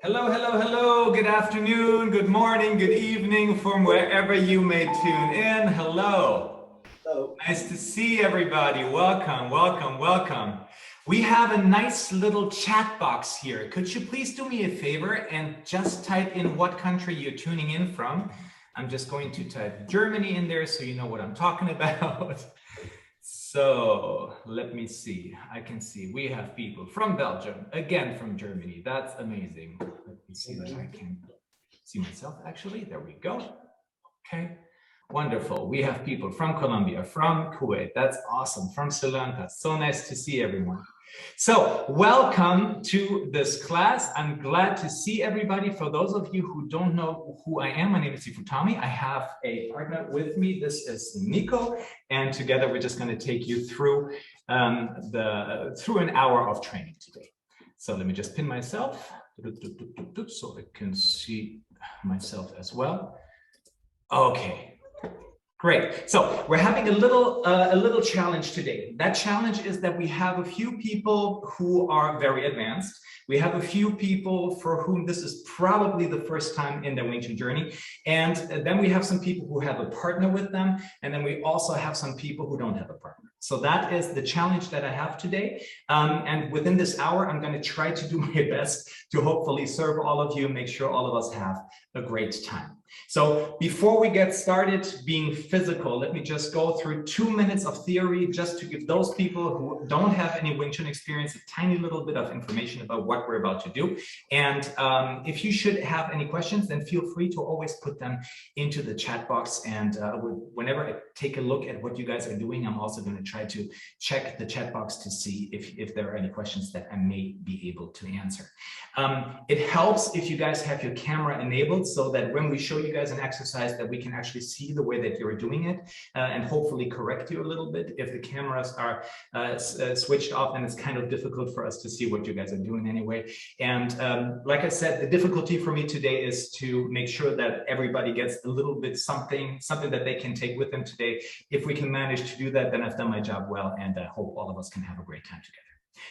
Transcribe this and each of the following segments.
Hello, hello, hello. Good afternoon, good morning, good evening from wherever you may tune in. Hello. Hello. Nice to see everybody. Welcome, welcome, welcome. We have a nice little chat box here. Could you please do me a favor and just type in what country you're tuning in from? I'm just going to type Germany in there so you know what I'm talking about. So let me see. I can see we have people from Belgium, again from Germany. That's amazing. Let me see that I can see myself actually. There we go. Okay, wonderful. We have people from Colombia, from Kuwait. That's awesome. From Sri Lanka. So nice to see everyone. So welcome to this class. I'm glad to see everybody. For those of you who don't know who I am, my name is Sifu Thommy. I have a partner with me. This is Nico, and together we're just going to take you through through an hour of training today. So let me just pin myself so I can see myself as well. Okay. Great. So we're having a little challenge today. That challenge is that we have a few people who are very advanced. We have a few people for whom this is probably the first time in their Wing Chun journey. And then we have some people who have a partner with them. And then we also have some people who don't have a partner. So that is the challenge that I have today. And within this hour, I'm going to try to do my best to hopefully serve all of you and make sure all of us have a great time. So before we get started being physical, let me just go through 2 minutes of theory just to give those people who don't have any Wing Chun experience a tiny little bit of information about what we're about to do. And if you should have any questions, then feel free to always put them into the chat box. And whenever I take a look at what you guys are doing, I'm also going to try to check the chat box to see if there are any questions that I may be able to answer. It helps if you guys have your camera enabled so that when we show you guys an exercise that we can actually see the way that you're doing it and hopefully correct you a little bit. If the cameras are switched off, then it's kind of difficult for us to see what you guys are doing anyway. And like I said, the difficulty for me today is to make sure that everybody gets a little bit something that they can take with them today. If we can manage to do that, then I've done my job well, and I hope all of us can have a great time together.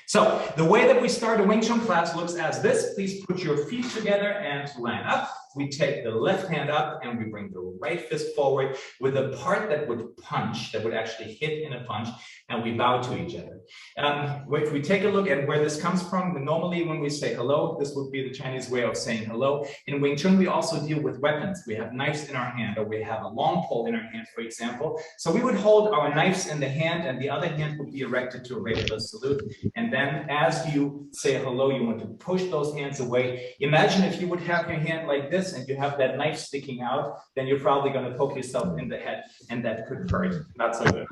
So the way that we start a Wing Chun class looks as this. Please put your feet together and line up. We take the left hand up and we bring the right fist forward with a part that would punch, that would actually hit in a punch, and we bow to each other. If we take a look at where this comes from, normally when we say hello, this would be the Chinese way of saying hello. In Wing Chun, we also deal with weapons. We have knives in our hand, or we have a long pole in our hand, for example. So we would hold our knives in the hand, and the other hand would be erected to a regular salute. And then as you say hello, you want to push those hands away. Imagine if you would have your hand like this and you have that knife sticking out, then you're probably going to poke yourself in the head, and that could hurt. Not so good.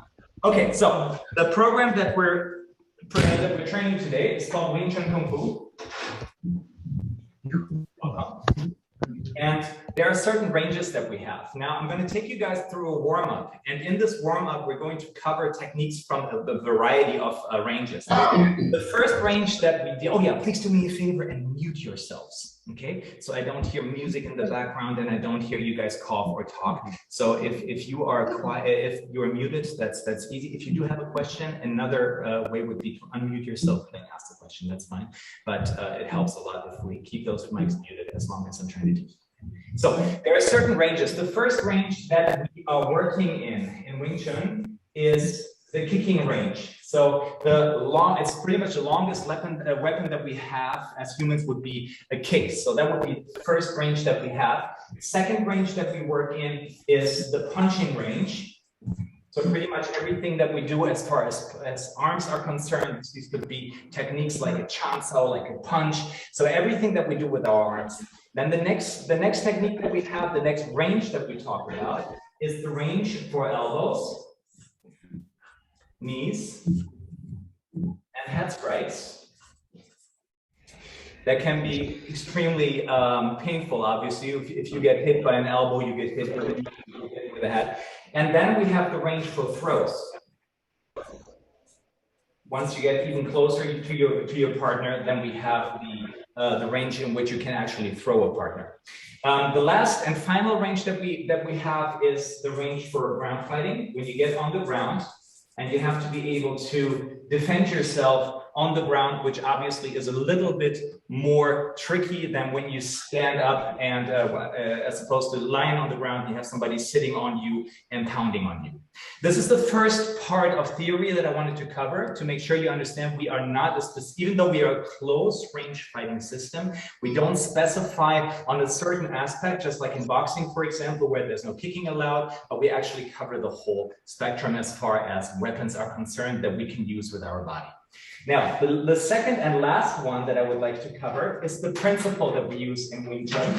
Okay, so the program that we're training today is called Wing Chun Kung Fu. And there are certain ranges that we have. Now, I'm going to take you guys through a warm-up. And in this warm-up, we're going to cover techniques from the variety of ranges. The first range that we do, oh yeah, please do me a favor and mute yourselves. Okay, so I don't hear music in the background and I don't hear you guys cough or talk. So if you are quiet, if you're muted, that's easy. If you do have a question, another way would be to unmute yourself and ask the question. That's fine, but it helps a lot if we keep those mics muted as long as I'm trying to do. So there are certain ranges. The first range that we are working in Wing Chun is the kicking range. So it's pretty much the longest weapon that we have as humans would be a kick. So that would be the first range that we have. Second range that we work in is the punching range. So pretty much everything that we do as far as arms are concerned, these could be techniques like a chansao, like a punch. So everything that we do with our arms. Then the next technique that we have, the next range that we talk about is the range for elbows, knees, and head strikes. That can be extremely painful, obviously. If you get hit by an elbow, you get hit with a knee, you get hit with a head. And then we have the range for throws. Once you get even closer to your partner, then we have the range in which you can actually throw a partner. The last and final range that we have is the range for ground fighting. When you get on the ground and you have to be able to defend yourself on the ground, which obviously is a little bit more tricky than when you stand up and as opposed to lying on the ground, you have somebody sitting on you and pounding on you. This is the first part of theory that I wanted to cover to make sure you understand we are not, even though we are a close range fighting system, we don't specify on a certain aspect, just like in boxing, for example, where there's no kicking allowed, but we actually cover the whole spectrum as far as weapons are concerned that we can use with our body. Now, the second and last one that I would like to cover is the principle that we use in Wing Chun.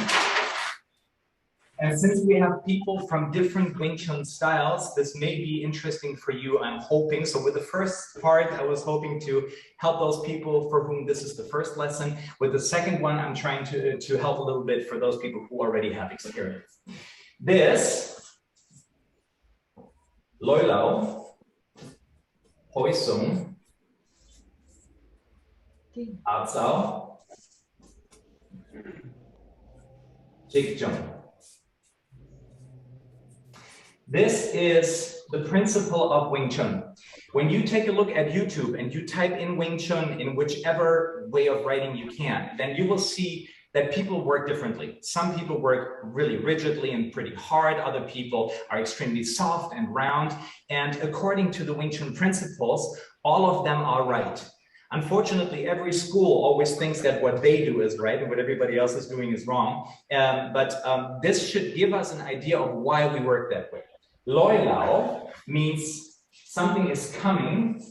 And since we have people from different Wing Chun styles, this may be interesting for you, I'm hoping. So with the first part, I was hoping to help those people for whom this is the first lesson. With the second one, I'm trying to help a little bit for those people who already have experience. This, Loi Lao, Hoi Sung, Tsjun, Tsjun. This is the principle of Wing Chun. When you take a look at YouTube and you type in Wing Chun in whichever way of writing you can, then you will see that people work differently. Some people work really rigidly and pretty hard. Other people are extremely soft and round. And according to the Wing Chun principles, all of them are right. Unfortunately, every school always thinks that what they do is right and what everybody else is doing is wrong. But this should give us an idea of why we work that way. Loi Lao means something is coming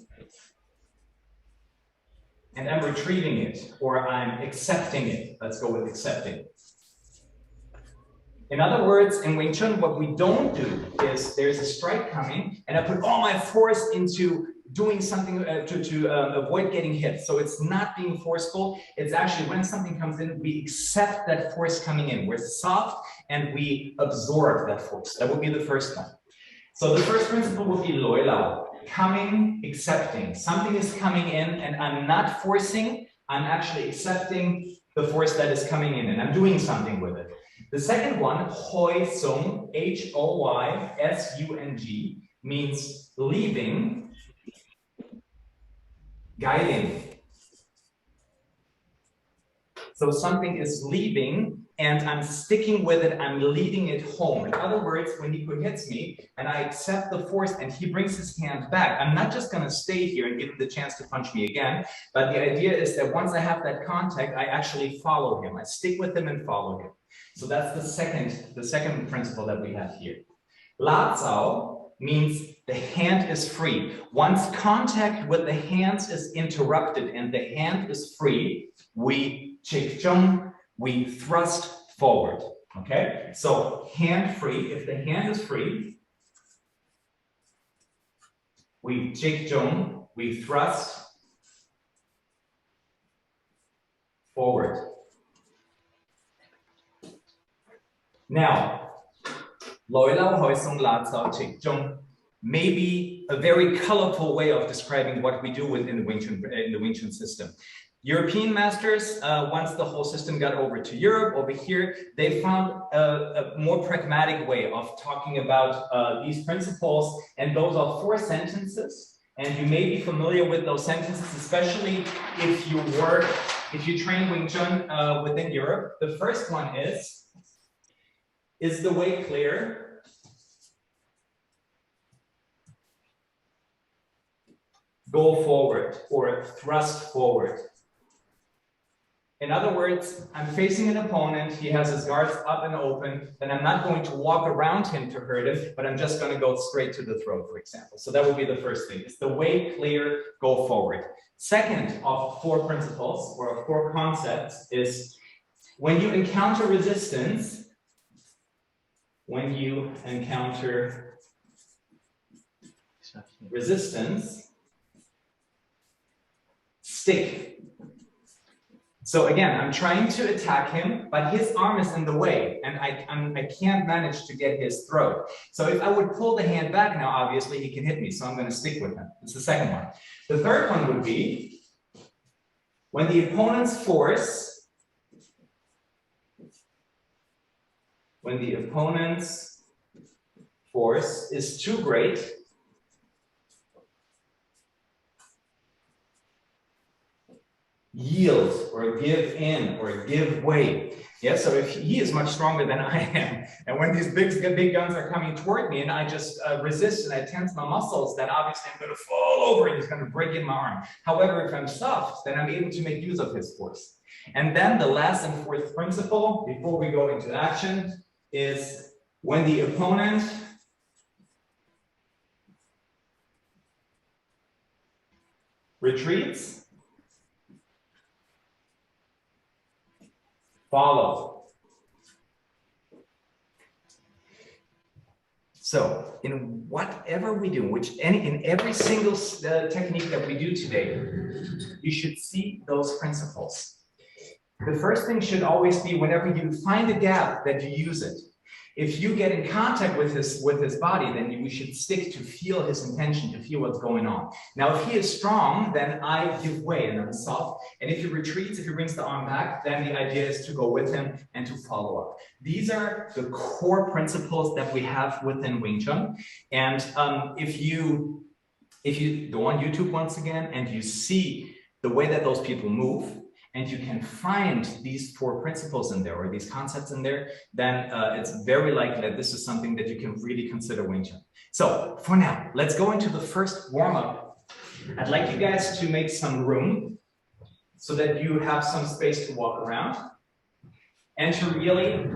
and I'm retrieving it, or I'm accepting it. Let's go with accepting. In other words, in Wing Chun, what we don't do is there's a strike coming and I put all my force into doing something to avoid getting hit. So it's not being forceful. It's actually when something comes in, we accept that force coming in. We're soft and we absorb that force. That would be the first one. So the first principle would be Loi Lao, coming, accepting. Something is coming in and I'm not forcing, I'm actually accepting the force that is coming in and I'm doing something with it. The second one, Hoi Sung, Hoysung, means leaving, guiding. So something is leaving and I'm sticking with it, I'm leading it home. In other words, when Nico hits me and I accept the force and he brings his hand back, I'm not just gonna stay here and give him the chance to punch me again, but the idea is that once I have that contact, I actually follow him. I stick with him and follow him. So that's the second principle that we have here. La Tsao means the hand is free. Once contact with the hands is interrupted and the hand is free, we Tsjun, we thrust forward. Okay, so hand free. If the hand is free, we Tsjun, we thrust forward. Now, Loi Lao, Hoi Sung, La Tsao, Tsjun may be a very colorful way of describing what we do within the Wing Chun system. European masters, once the whole system got over to Europe, over here, they found a more pragmatic way of talking about these principles, and those are 4 sentences. And you may be familiar with those sentences, especially if you train Wing Chun within Europe. The first one is the way clear? Go forward or thrust forward. In other words, I'm facing an opponent, he has his guards up and open, then I'm not going to walk around him to hurt him, but I'm just going to go straight to the throat, for example. So that would be the first thing. It's the way clear, go forward. Second of 4 principles or of 4 concepts is when you encounter resistance, stick. So again, I'm trying to attack him, but his arm is in the way and I can't manage to get his throat. So if I would pull the hand back now, obviously he can hit me. So I'm going to stick with him. It's the second one. The third one would be when the opponent's force, is too great, yield or give in or give way. Yeah, so if he is much stronger than I am, and when these big guns are coming toward me and I just resist and I tense my muscles, then obviously I'm going to fall over and he's going to break in my arm. However, if I'm soft, then I'm able to make use of his force. And then the last and fourth principle, before we go into action, is when the opponent retreats, follow. So in whatever we do, in every single technique that we do today, you should see those principles. The first thing should always be whenever you find a gap that you use it. If you get in contact with his body, then we should stick to feel his intention, to feel what's going on. Now, if he is strong, then I give way and I'm soft. And if he retreats, if he brings the arm back, then the idea is to go with him and to follow up. These are the core principles that we have within Wing Chun. And if you go on YouTube once again and you see the way that those people move, and you can find these four principles in there or these concepts in there, then it's very likely that this is something that you can really consider Wing Chun. So for now, let's go into the first warm-up. I'd like you guys to make some room so that you have some space to walk around and to really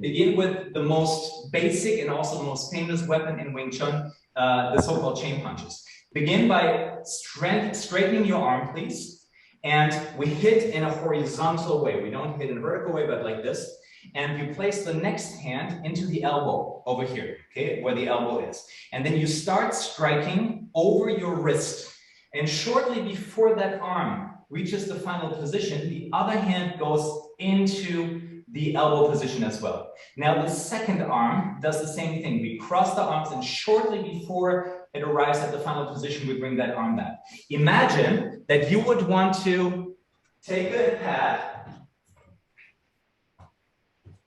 begin with the most basic and also the most famous weapon in Wing Chun, the so-called chain punches. Begin by straightening your arm, please. And we hit in a horizontal way. We don't hit in a vertical way, but like this. And you place the next hand into the elbow over here, okay, where the elbow is. And then you start striking over your wrist. And shortly before that arm reaches the final position, the other hand goes into the elbow position as well. Now the second arm does the same thing. We cross the arms and shortly before it arrives at the final position, we bring that arm back. Imagine that you would want to take a pad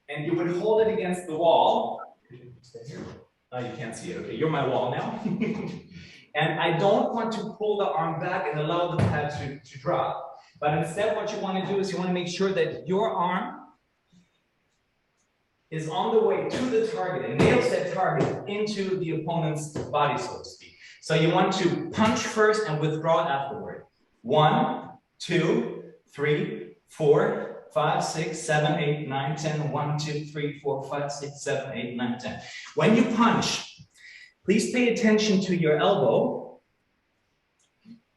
and you would hold it against the wall. Oh, you can't see it. Okay, you're my wall now. And I don't want to pull the arm back and allow the pad to drop. But instead, what you want to do is you want to make sure that your arm is on the way to the target and nails that target into the opponent's body, so to speak. So you want to punch first and withdraw afterward. 1, 2, 3, 4, 5, 6, 7, 8, 9, 10. 1, 2, 3, 4, 5, 6, 7, 8, 9, 10. When you punch, please pay attention to your elbow.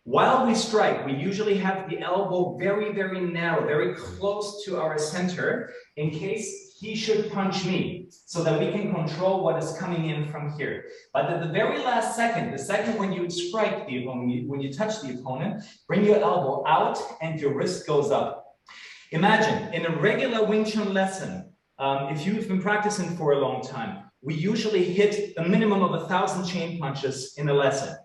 While we strike, we usually have the elbow very, very narrow, very close to our center in case he should punch me, so that we can control what is coming in from here. But at the very last second, the second when you strike the opponent, when you touch the opponent, bring your elbow out and your wrist goes up. Imagine, in a regular Wing Chun lesson, if you've been practicing for a long time, we usually hit a minimum of 1,000 chain punches in a lesson.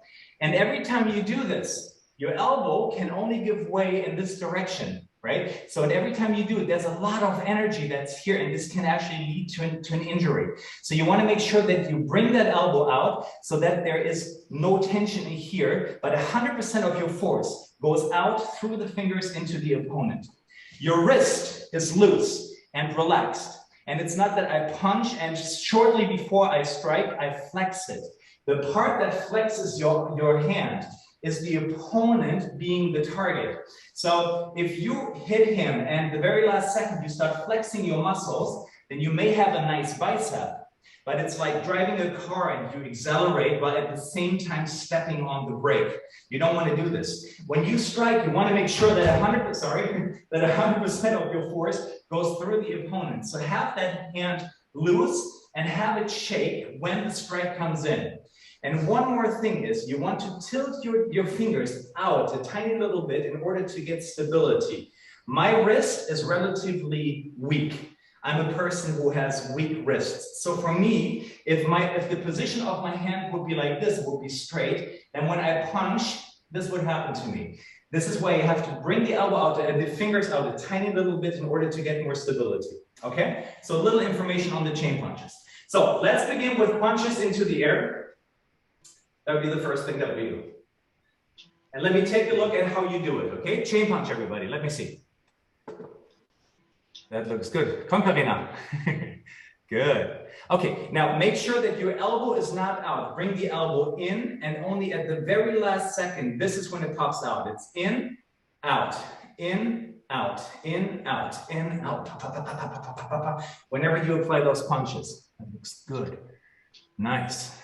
And every time you do this, your elbow can only give way in this direction. Right? So every time you do it, there's a lot of energy that's here, and this can actually lead to an injury. So you want to make sure that you bring that elbow out so that there is no tension in here, but 100% of your force goes out through the fingers into the opponent. Your wrist is loose and relaxed. And it's not that I punch and shortly before I strike, I flex it. The part that flexes your hand is the opponent being the target. So if you hit him and the very last second you start flexing your muscles, then you may have a nice bicep, but it's like driving a car and you accelerate while at the same time stepping on the brake. You don't want to do this. When you strike, you want to make sure that 100% of your force goes through the opponent. So have that hand loose and have it shake when the strike comes in. And one more thing is you want to tilt your fingers out a tiny little bit in order to get stability. My wrist is relatively weak. I'm a person who has weak wrists. So for me, if the position of my hand would be like this, it would be straight, then when I punch, this would happen to me. This is why you have to bring the elbow out and the fingers out a tiny little bit in order to get more stability. Okay? So a little information on the chain punches. So let's begin with punches into the air. That would be the first thing that we do. And let me take a look at how you do it, okay? Chain punch, everybody. Let me see. That looks good. Come, Karina. Good. Okay, now make sure that your elbow is not out. Bring the elbow in, and only at the very last second, this is when it pops out. It's in, out, in, out, in, out, in, out. Whenever you apply those punches. That looks good. Nice.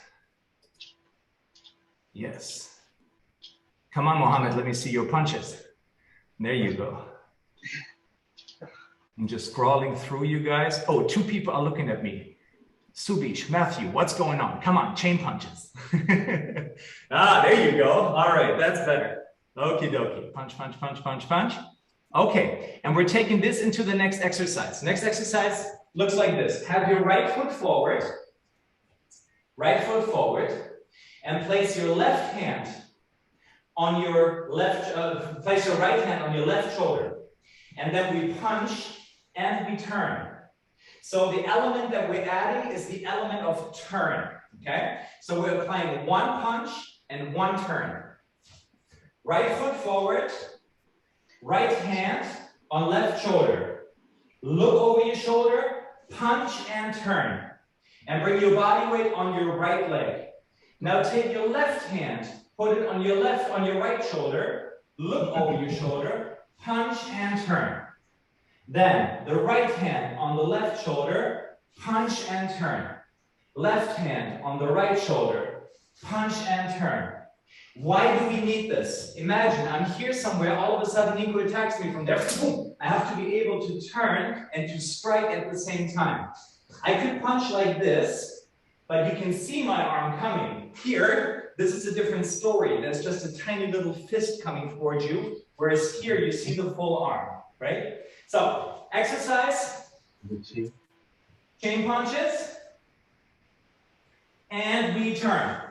Yes. Come on, Mohammed, let me see your punches. There you go. I'm just scrolling through you guys. Oh, 2 people are looking at me. Subish, Matthew, what's going on? Come on, chain punches. Ah, there you go. All right, that's better. Okie dokie. Punch, punch, punch, punch, punch. Okay, and we're taking this into the next exercise. Next exercise looks like this. Have your right foot forward, and place your left hand on your left, place your right hand on your left shoulder. And then we punch and we turn. So the element that we're adding is the element of turn, okay? So we're applying 1 punch and 1 turn. Right foot forward, right hand on left shoulder. Look over your shoulder, punch and turn. And bring your body weight on your right leg. Now take your left hand, put it on your right shoulder, look over your shoulder, punch and turn. Then the right hand on the left shoulder, punch and turn. Left hand on the right shoulder, punch and turn. Why do we need this? Imagine I'm here somewhere, all of a sudden Nico attacks me from there. Boom. I have to be able to turn and to strike at the same time. I could punch like this, but you can see my arm coming. Here, this is a different story. That's just a tiny little fist coming towards you, whereas here you see the full arm, right? So, exercise, chain punches, and we turn.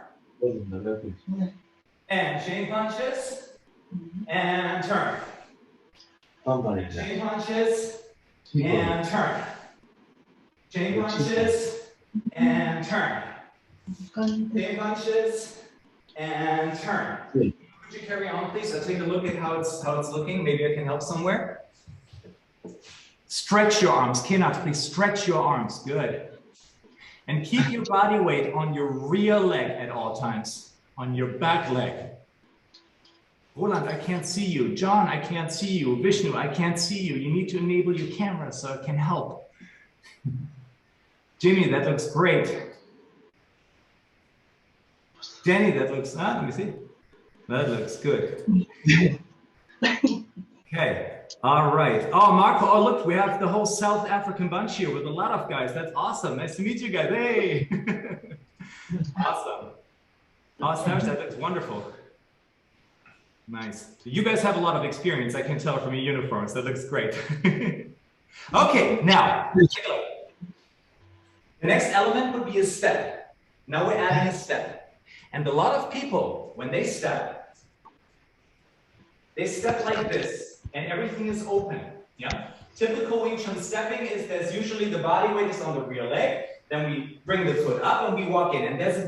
And chain punches, and turn. Chain punches, and turn. Chain punches, and turn. Chain punches, and turn. Could you carry on, please? I'll take a look at how it's looking. Maybe I can help somewhere. Stretch your arms. Kenat, please stretch your arms. Good. And keep your body weight on your rear leg at all times. On your back leg. Roland, I can't see you. John, I can't see you. Vishnu, I can't see you. You need to enable your camera so it can help. Jimmy, that looks great. Jenny, that looks, let me see. That looks good. Okay, all right. Oh, Marco, oh, look, we have the whole South African bunch here with a lot of guys. That's awesome. Nice to meet you guys. Hey. Awesome. Oh, Snatch, that looks wonderful. Nice. You guys have a lot of experience, I can tell from your uniforms. That looks great. Okay, now, take a look. The next element would be a step. Now we're adding a step. And a lot of people, when they step like this, and everything is open. Yeah. Typical Wing Chun stepping is there's usually the body weight is on the rear leg, then we bring the foot up and we walk in. And there's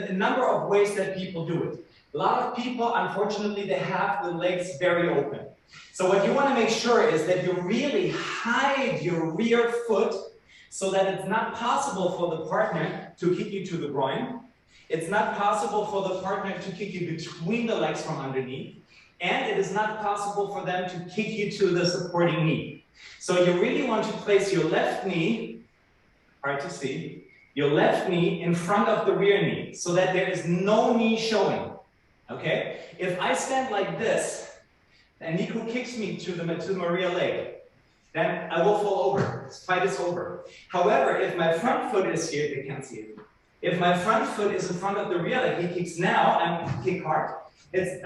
a number of ways that people do it. A lot of people, unfortunately, they have the legs very open. So what you want to make sure is that you really hide your rear foot so that it's not possible for the partner to kick you to the groin. It's not possible for the partner to kick you between the legs from underneath. And it is not possible for them to kick you to the supporting knee. So you really want to place your left knee, hard to see, your left knee in front of the rear knee so that there is no knee showing. Okay? If I stand like this, and Nico kicks me to my rear leg, then I will fall over. This fight is over. However, if my front foot is here, they can't see it. If my front foot is in front of the rear leg, he kicks now, and kick hard.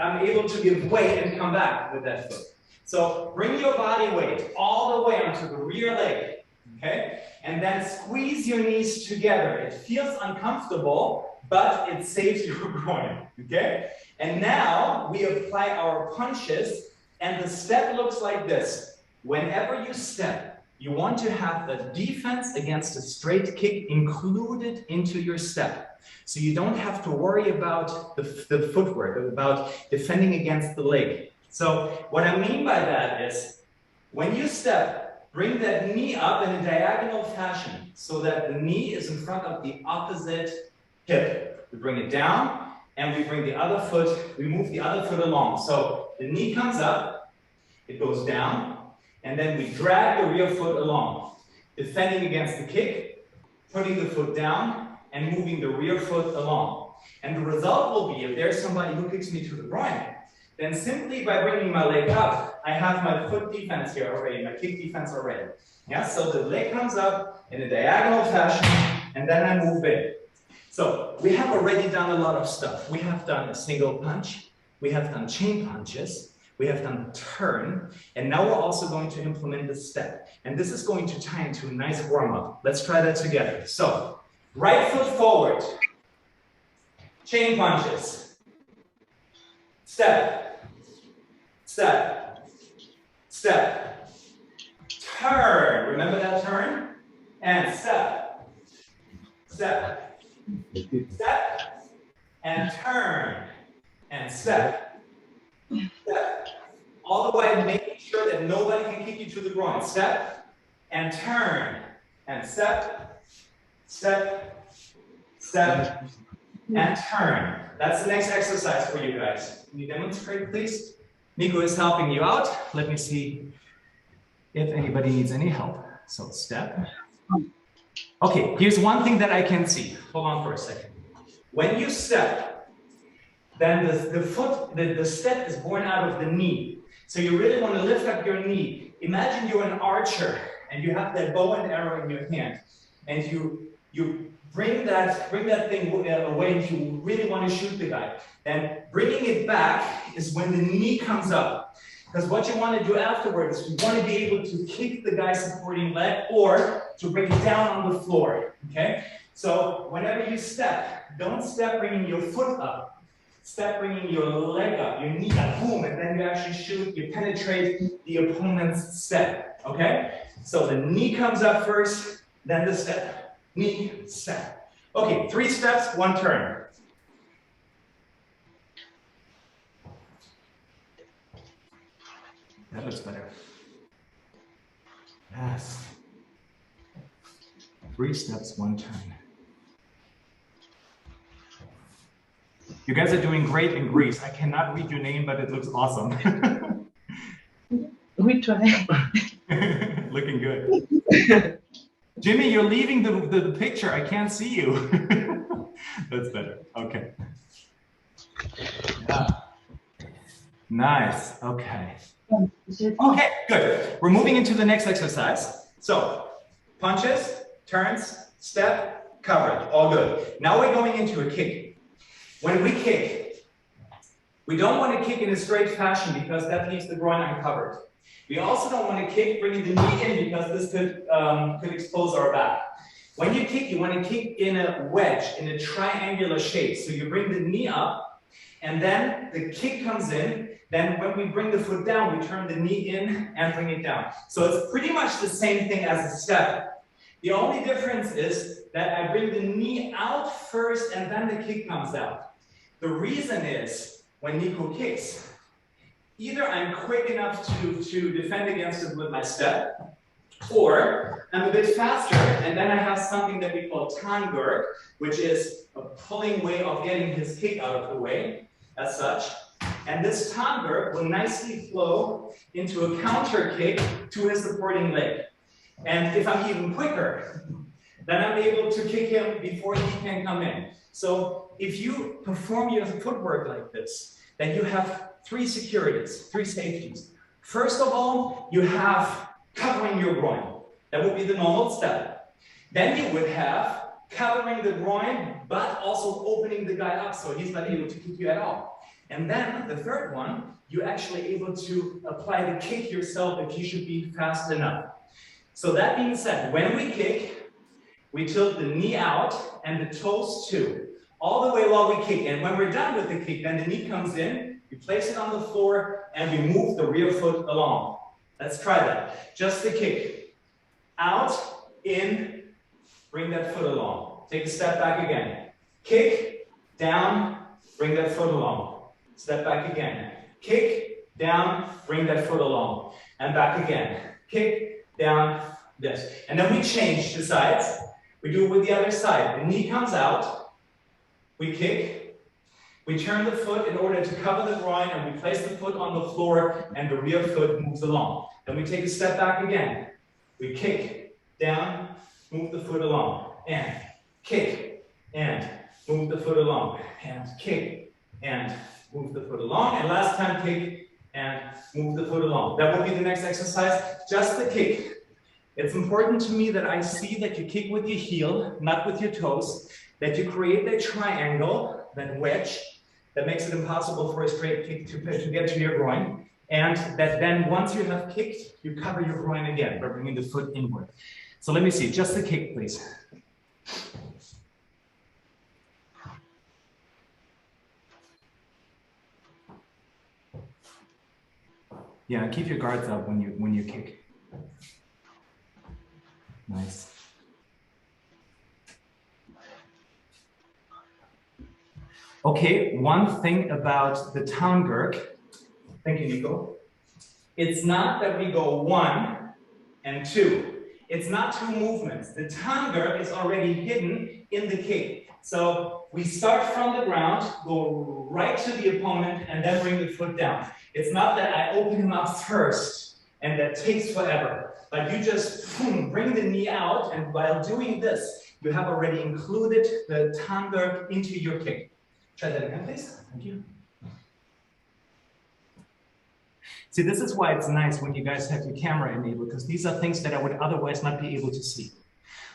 I'm able to give weight and come back with that foot. So bring your body weight all the way onto the rear leg, okay? And then squeeze your knees together. It feels uncomfortable, but it saves your groin, okay? And now we apply our punches, and the step looks like this. Whenever you step, you want to have the defense against a straight kick included into your step. So you don't have to worry about the footwork, about defending against the leg. So what I mean by that is, when you step, bring that knee up in a diagonal fashion so that the knee is in front of the opposite hip. We bring it down and we bring the other foot, we move the other foot along. So the knee comes up, it goes down, and then we drag the rear foot along, defending against the kick, putting the foot down, and moving the rear foot along. And the result will be, if there's somebody who kicks me to the groin, then simply by bringing my leg up, I have my foot defense here already, my kick defense already. Yeah, so the leg comes up in a diagonal fashion, and then I move in. So we have already done a lot of stuff. We have done a single punch, we have done chain punches, we have done turn, and now we're also going to implement the step. And this is going to tie into a nice warm-up. Let's try that together. So, right foot forward, chain punches, step, step, step, turn, remember that turn? And step, step, step, and turn, and step, step. All the way making sure that nobody can kick you to the groin. Step, and turn, and step, step, step, and turn. That's the next exercise for you guys. Can you demonstrate, please? Nico is helping you out. Let me see if anybody needs any help. So step. Okay, here's one thing that I can see. Hold on for a second. When you step, then the step is born out of the knee. So you really want to lift up your knee. Imagine you're an archer and you have that bow and arrow in your hand, and you bring that thing away and you really want to shoot the guy. And bringing it back is when the knee comes up. Because what you want to do afterwards is you want to be able to kick the guy's supporting leg or to bring it down on the floor. Okay? So whenever you step, don't step bringing your foot up. Step bringing your leg up, your knee up, boom, and then you actually shoot, you penetrate the opponent's step, okay? So the knee comes up first, then the step, knee, step. Okay, 3 steps, 1 turn. That looks better. Yes. 3 steps, 1 turn. You guys are doing great in Greece. I cannot read your name, but it looks awesome. We try. Looking good. Jimmy, you're leaving the picture. I can't see you. That's better. Okay. Yeah. Nice. Okay. Okay, good. We're moving into the next exercise. So, punches, turns, step, coverage. All good. Now we're going into a kick. When we kick, we don't want to kick in a straight fashion because that leaves the groin uncovered. We also don't want to kick bringing the knee in because this could expose our back. When you kick, you want to kick in a wedge, in a triangular shape. So you bring the knee up, and then the kick comes in. Then when we bring the foot down, we turn the knee in and bring it down. So it's pretty much the same thing as a step. The only difference is that I bring the knee out first and then the kick comes out. The reason is, when Nico kicks, either I'm quick enough to defend against it with my step, or I'm a bit faster, and then I have something that we call Tangur, which is a pulling way of getting his kick out of the way, as such. And this Tangur will nicely flow into a counter kick to his supporting leg. And if I'm even quicker, then I'm able to kick him before he can come in. So if you perform your footwork like this, then you have 3 securities, 3 safeties. First of all, you have covering your groin. That would be the normal step. Then you would have covering the groin, but also opening the guy up so he's not able to kick you at all. And then the third one, you're actually able to apply the kick yourself if you should be fast enough. So that being said, when we kick, we tilt the knee out and the toes too, all the way while we kick. And when we're done with the kick, then the knee comes in, we place it on the floor, and we move the rear foot along. Let's try that. Just the kick. out, in, bring that foot along. Take a step back again. Kick, down, bring that foot along. Step back again. Kick, down, bring that foot along. And back again. Kick, down, this. And then we change the sides. We do it with the other side. The knee comes out. We kick. We turn the foot in order to cover the groin, and we place the foot on the floor, and the rear foot moves along. Then we take a step back again. We kick, down, move the foot along, and kick, and move the foot along, and kick, and move the foot along, and last time kick, and move the foot along. That will be the next exercise, just the kick. It's important to me that I see that you kick with your heel, not with your toes, that you create that triangle, that wedge, that makes it impossible for a straight kick to get to your groin, and that then once you have kicked, you cover your groin again by bringing the foot inward. So let me see, just the kick, please. Yeah, keep your guards up when you kick. Nice. Okay, one thing about the Tangurk. Thank you, Nico. It's not that we go 1 and 2. It's not 2 movements. The Tangurk is already hidden in the kick. So we start from the ground, go right to the opponent, and then bring the foot down. It's not that I open him up first, and that takes forever. But you just bring the knee out, and while doing this, you have already included the Tangurk into your kick. Try that again, please. Thank you. See, this is why it's nice when you guys have your camera enabled, because these are things that I would otherwise not be able to see.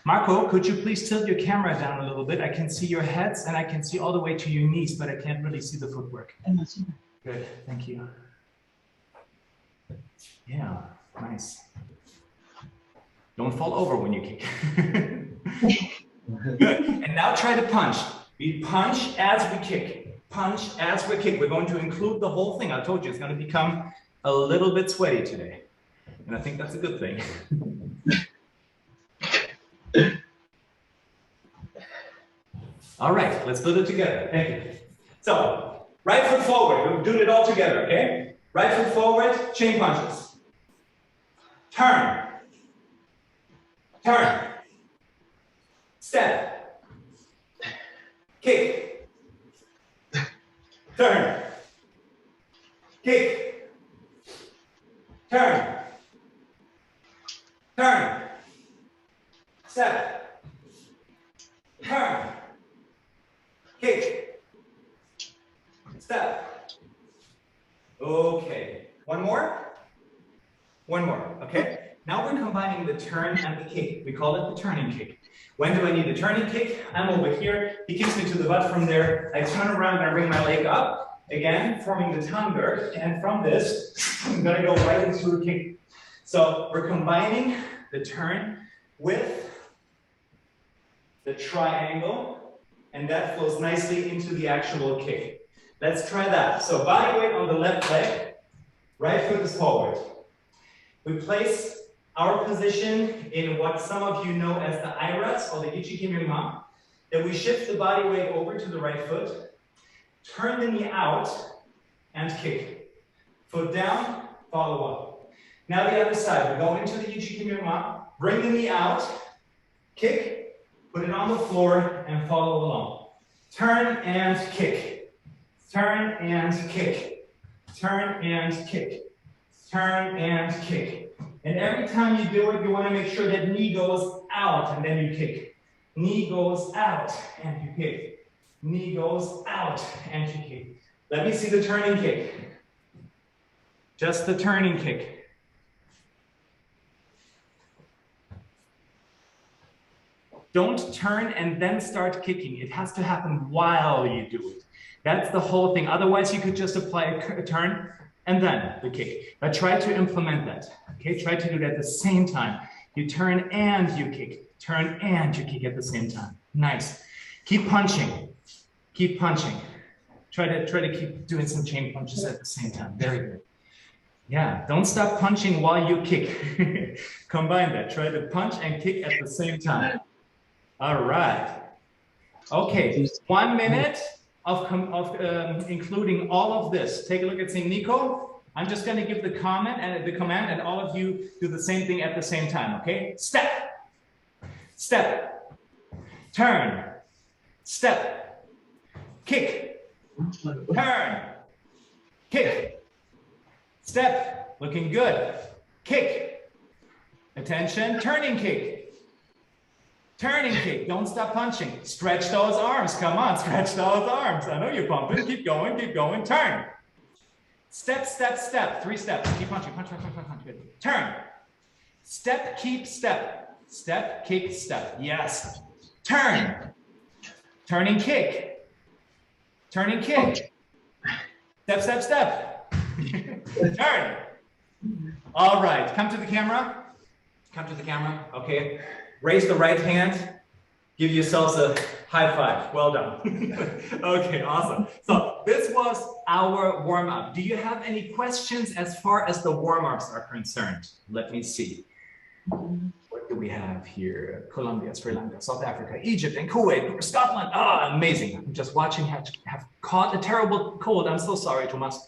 Marco, could you please tilt your camera down a little bit? I can see your heads and I can see all the way to your knees, but I can't really see the footwork. Good, thank you. Yeah, nice. Don't fall over when you kick. Good, and now try to punch. We punch as we kick. Punch as we kick. We're going to include the whole thing. I told you it's going to become a little bit sweaty today. And I think that's a good thing. All right, let's build it together. Thank you. So, right foot forward. We're doing it all together, okay? Right foot forward, chain punches. Turn. Turn. Step. Kick. Turn. Kick. Turn. Turn. Step. Turn. Kick. Step. Okay. One more. One more. Okay. Now we're combining the turn and the kick. We call it the turning kick. When do I need the turning kick? I'm over here. He kicks me to the butt from there. I turn around and I bring my leg up. Again, forming the Tangurk. And from this, I'm going to go right into a kick. So we're combining the turn with the triangle, and that flows nicely into the actual kick. Let's try that. So body weight on the left leg, right foot is forward. We place our position in what some of you know as the iras or the ichikimima. Then we shift the body weight over to the right foot, turn the knee out, and kick. Foot down, follow up. Now the other side, we go into the ichikimima, bring the knee out, kick, put it on the floor, and follow along. Turn and kick. Turn and kick. Turn and kick. Turn and kick. And every time you do it, you want to make sure that knee goes out, and then you kick. Knee goes out, and you kick. Knee goes out, and you kick. Let me see the turning kick. Just the turning kick. Don't turn and then start kicking. It has to happen while you do it. That's the whole thing. Otherwise, you could just apply a turn and then the kick. But try to implement that. Okay, try to do that at the same time. You turn and you kick. Turn and you kick at the same time. Nice. Keep punching. Keep punching. Try to keep doing some chain punches at the same time. Very good. Yeah, don't stop punching while you kick. Combine that. Try to punch and kick at the same time. All right. Okay, 1 minute of including all of this. Take a look at St. Nico. I'm just going to give the command and all of you do the same thing at the same time. Okay, step, step, turn, step, kick, turn, kick, step, looking good, kick, attention, turning kick. Turning kick, don't stop punching. Stretch those arms, come on, stretch those arms. I know you're pumping, keep going, turn. Step, step, step, 3 steps, keep punching, punch, good. Turn, step, keep, step, step, kick, step, yes. Turn, turning kick, step, step, step. Turn. All right, come to the camera, okay. Raise the right hand, give yourselves a high five. Well done. Okay, awesome. So this was our warm-up. Do you have any questions as far as the warm-ups are concerned? Let me see. What do we have here? Colombia, Sri Lanka, South Africa, Egypt, and Kuwait, Scotland. Ah, amazing. I'm just watching, have caught a terrible cold. I'm so sorry, Thomas.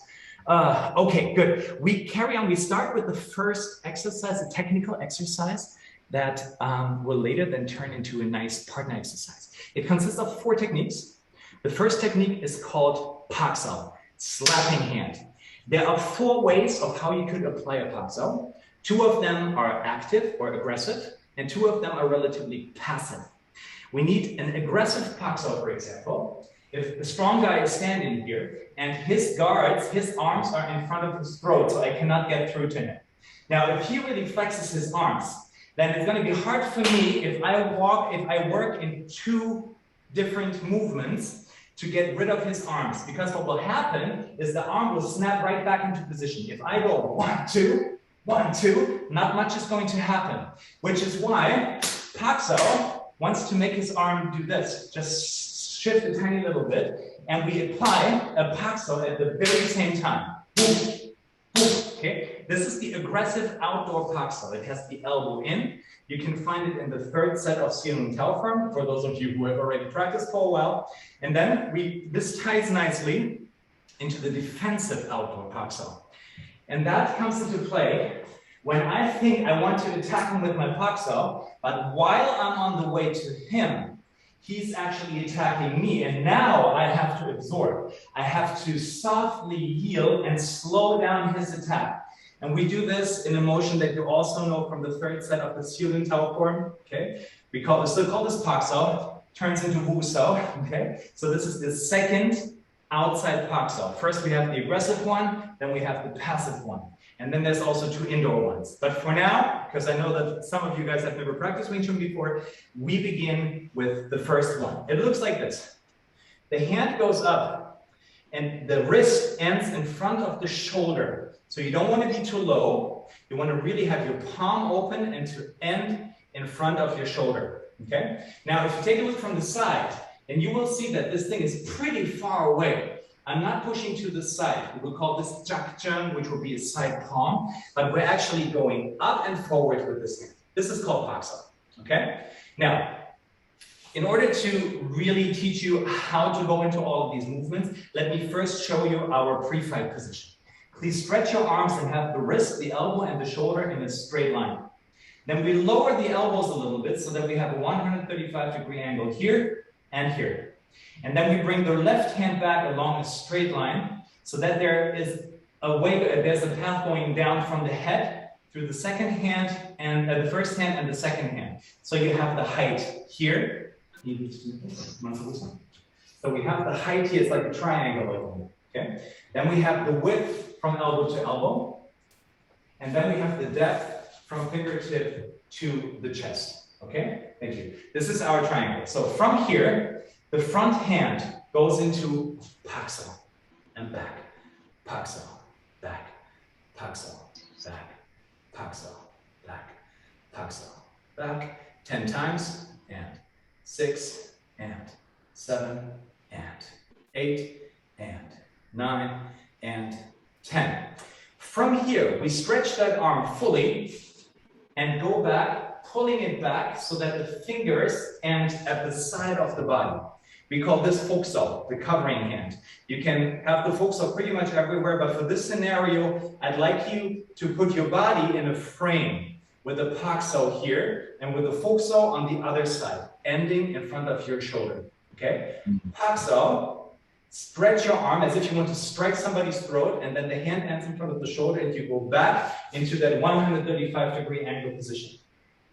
Okay, good. We carry on. We start with the first exercise, a technical exercise that will later then turn into a nice partner exercise. It consists of 4 techniques. The first technique is called paksao, slapping hand. There are 4 ways of how you could apply a paksao. 2 of them are active or aggressive, and 2 of them are relatively passive. We need an aggressive paksao, for example. If the strong guy is standing here and his arms are in front of his throat, so I cannot get through to him. Now, if he really flexes his arms, then it's going to be hard for me if I work in 2 different movements to get rid of his arms, because what will happen is the arm will snap right back into position. If I go 1, 2, 1, 2, not much is going to happen, which is why paksao wants to make his arm do this, just shift a tiny little bit, and we apply a paksao at the very same time. Okay, this is the aggressive outdoor paksao. It has the elbow in. You can find it in the 3rd set of Tsjun form, for those of you who have already practiced for a while. And then this ties nicely into the defensive outdoor paksao. And that comes into play when I think I want to attack him with my paksao, but while I'm on the way to him, he's actually attacking me, and now I have to absorb. I have to softly yield and slow down his attack. And we do this in a motion that you also know from the 3rd set of the Tsjun form. Okay, we still call this paksao, turns into wusao. Okay, so this is the second outside paksao. First we have the aggressive one, then we have the passive one. And then there's also 2 indoor ones. But for now, because I know that some of you guys have never practiced Wing Chun before, we begin with the first one. It looks like this. The hand goes up and the wrist ends in front of the shoulder. So you don't want to be too low. You want to really have your palm open and to end in front of your shoulder. Okay? Now, if you take a look from the side, then you will see that this thing is pretty far away. I'm not pushing to the side. We will call this Tsjun, which will be a side palm, but we're actually going up and forward with this hand. This is called paksao. Okay? Now, in order to really teach you how to go into all of these movements, let me first show you our pre-fight position. Please stretch your arms and have the wrist, the elbow, and the shoulder in a straight line. Then we lower the elbows a little bit so that we have a 135-degree angle here and here. And then we bring the left hand back along a straight line so that there is there's a path going down from the head through the second hand and the first hand and the second hand. So you have the height here. So we have the height here, it's like a triangle. Okay. Then we have the width from elbow to elbow. And then we have the depth from fingertip to the chest. Okay, thank you. This is our triangle. So from here, the front hand goes into paksao and back, paksao, back, paksao, back, paksao, back, paksao, back, 10 times, and 6, and 7, and 8, and 9, and 10. From here, we stretch that arm fully and go back, pulling it back so that the fingers end at the side of the body. We call this fokso, the covering hand. You can have the fokso pretty much everywhere, but for this scenario, I'd like you to put your body in a frame with the pakso here and with the fokso on the other side, ending in front of your shoulder, okay? Pakso, stretch your arm as if you want to strike somebody's throat, and then the hand ends in front of the shoulder, and you go back into that 135-degree angle position.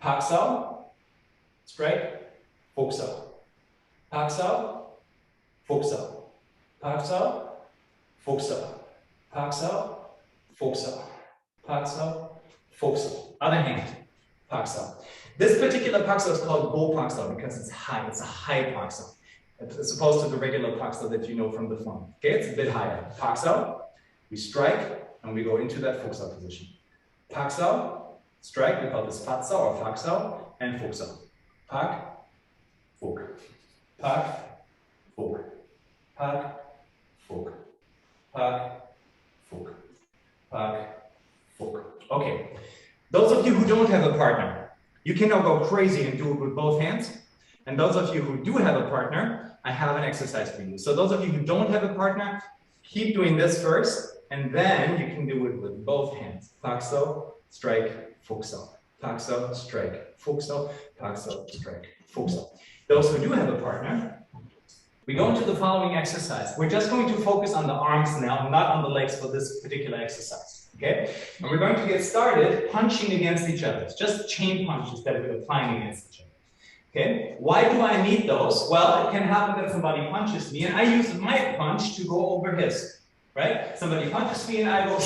Pakso, strike, fokso. Pakso, fokso. Pakso, fokso. Pakso, fokso. Pakso, fokso. Other hand, pakso. This particular pakso is called go pakso because it's high. It's a high pakso, as opposed to the regular pakso that you know from the form. Okay, it's a bit higher. Pakso, we strike and we go into that fokso position. Pakso, strike, we call this fatso or fakso, and fokso. Pak, fok. Pak, fok. Pak, fok. Pak, fok. Pak, fok. Okay. Those of you who don't have a partner, you can now go crazy and do it with both hands. And those of you who do have a partner, I have an exercise for you. So those of you who don't have a partner, keep doing this first, and then you can do it with both hands. Pakso, strike, fokso. Pakso, strike, fokso. Pakso, strike, fokso. Those who do have a partner, we go into the following exercise. We're just going to focus on the arms now, not on the legs for this particular exercise. Okay? And we're going to get started punching against each other. It's just chain punches that we're applying against each other. Okay? Why do I need those? Well, it can happen that somebody punches me and I use my punch to go over his. Right? Somebody punches me and I go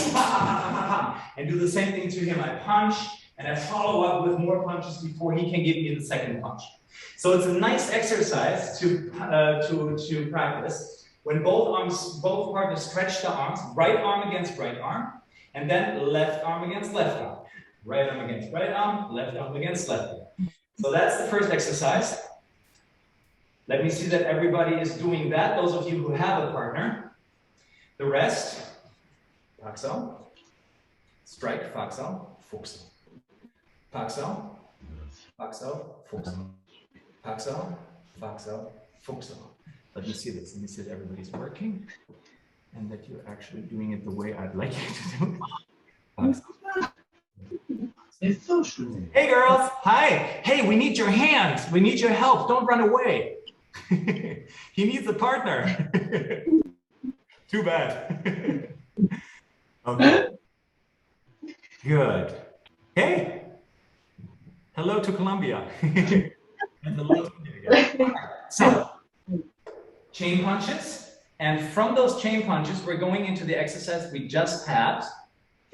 and do the same thing to him. I punch and I follow up with more punches before he can give me the second punch. So it's a nice exercise to practice when both partners stretch the arms, right arm against right arm, and then left arm against left arm. Right arm against right arm, left arm against left arm. So that's the first exercise. Let me see that everybody is doing that, those of you who have a partner. The rest, pakso, strike, fakso, fokso. Pakso, fakso, fokso. Pakso, fakso, fokso. Let me see this. Let me see that everybody's working and that you're actually doing it the way I'd like you to do it. Pakso. Hey girls, hi. Hey, we need your hands. We need your help. Don't run away. He needs a partner. Too bad. Okay. Good. Hey. Hello to Colombia. So, chain punches, and from those chain punches, we're going into the exercise we just had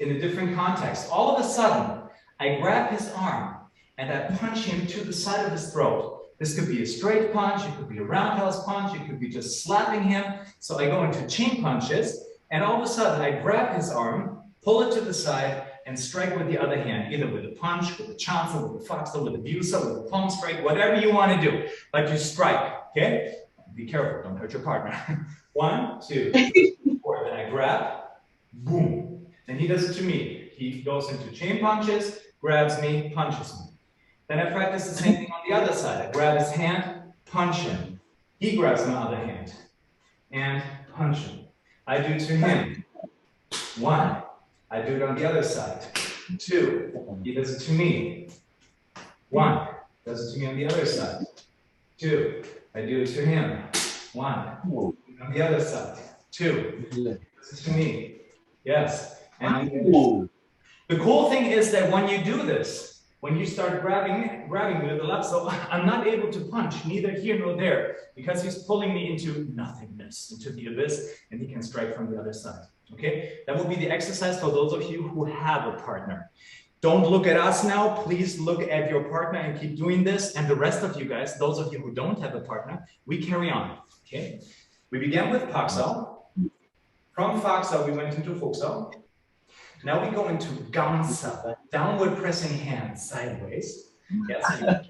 in a different context. All of a sudden, I grab his arm and I punch him to the side of his throat. This could be a straight punch, it could be a roundhouse punch, it could be just slapping him. So I go into chain punches, and all of a sudden, I grab his arm, pull it to the side, and strike with the other hand, either with a punch, with a chancel, with a fakso, with a busa, with a palm strike, whatever you want to do. But you strike, okay? Be careful, don't hurt your partner. 1, 2, 3, 4. Then I grab, boom. Then he does it to me. He goes into chain punches, grabs me, punches me. Then I practice the same thing on the other side. I grab his hand, punch him. He grabs my other hand and punch him. I do to him. 1. I do it on the other side. 2. He does it to me. 1. Does it to me on the other side. 2. I do it to him. 1. On the other side. 2. This is to me. Yes. And the cool thing is that when you do this, when you start grabbing me with the left, so I'm not able to punch neither here nor there because he's pulling me into nothingness, into the abyss, and he can strike from the other side. Okay, that will be the exercise for those of you who have a partner. Don't look at us now. Please look at your partner and keep doing this. And the rest of you guys, those of you who don't have a partner, we carry on. Okay, we began with pakso. From fakso, we went into fokso. Now we go into gamsa, downward pressing hands sideways. Yes,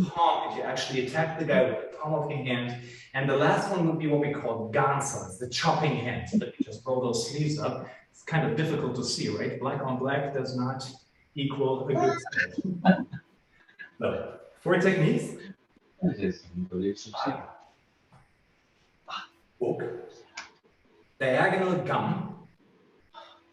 palm, if you actually attack the guy with the palm of your hand. And the last one would be what we call gansa, it's the chopping hand. So let me just roll those sleeves up. It's kind of difficult to see, right? Black on black does not equal a good skill. So, 4 techniques. Hook, diagonal gum,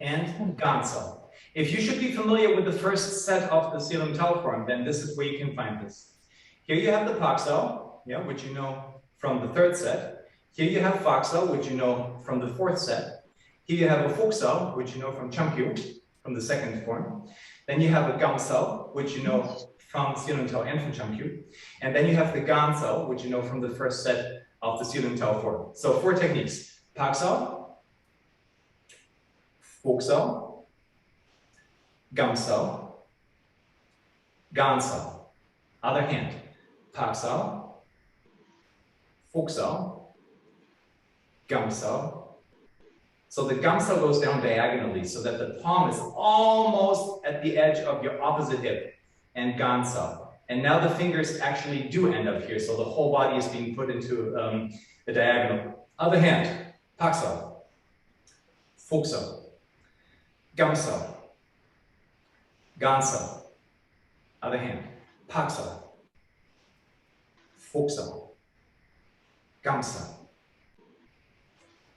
and gansa. If you should be familiar with the first set of the Tsjun Tao form, then this is where you can find this. Here you have the paksao, yeah, which you know from the 3rd set. Here you have faksao, which you know from the 4th set. Here you have a fuksao, which you know from Chungkyu, from the 2nd form. Then you have a gamsao, which you know from Tsjun Tao and from Chungkyu. And then you have the gansao, which you know from the 1st set of the Tsjun Tao form. So 4 techniques: paksao, fuksao, gamsao, gansao. Other hand, paksao, fuksao, gamsao. So the gamsao goes down diagonally so that the palm is almost at the edge of your opposite hip, and gansao. And now the fingers actually do end up here, so the whole body is being put into the diagonal. Other hand, paksao, fuksao, gamsao, gansao. Other hand, paksao, fuksao, gamsao,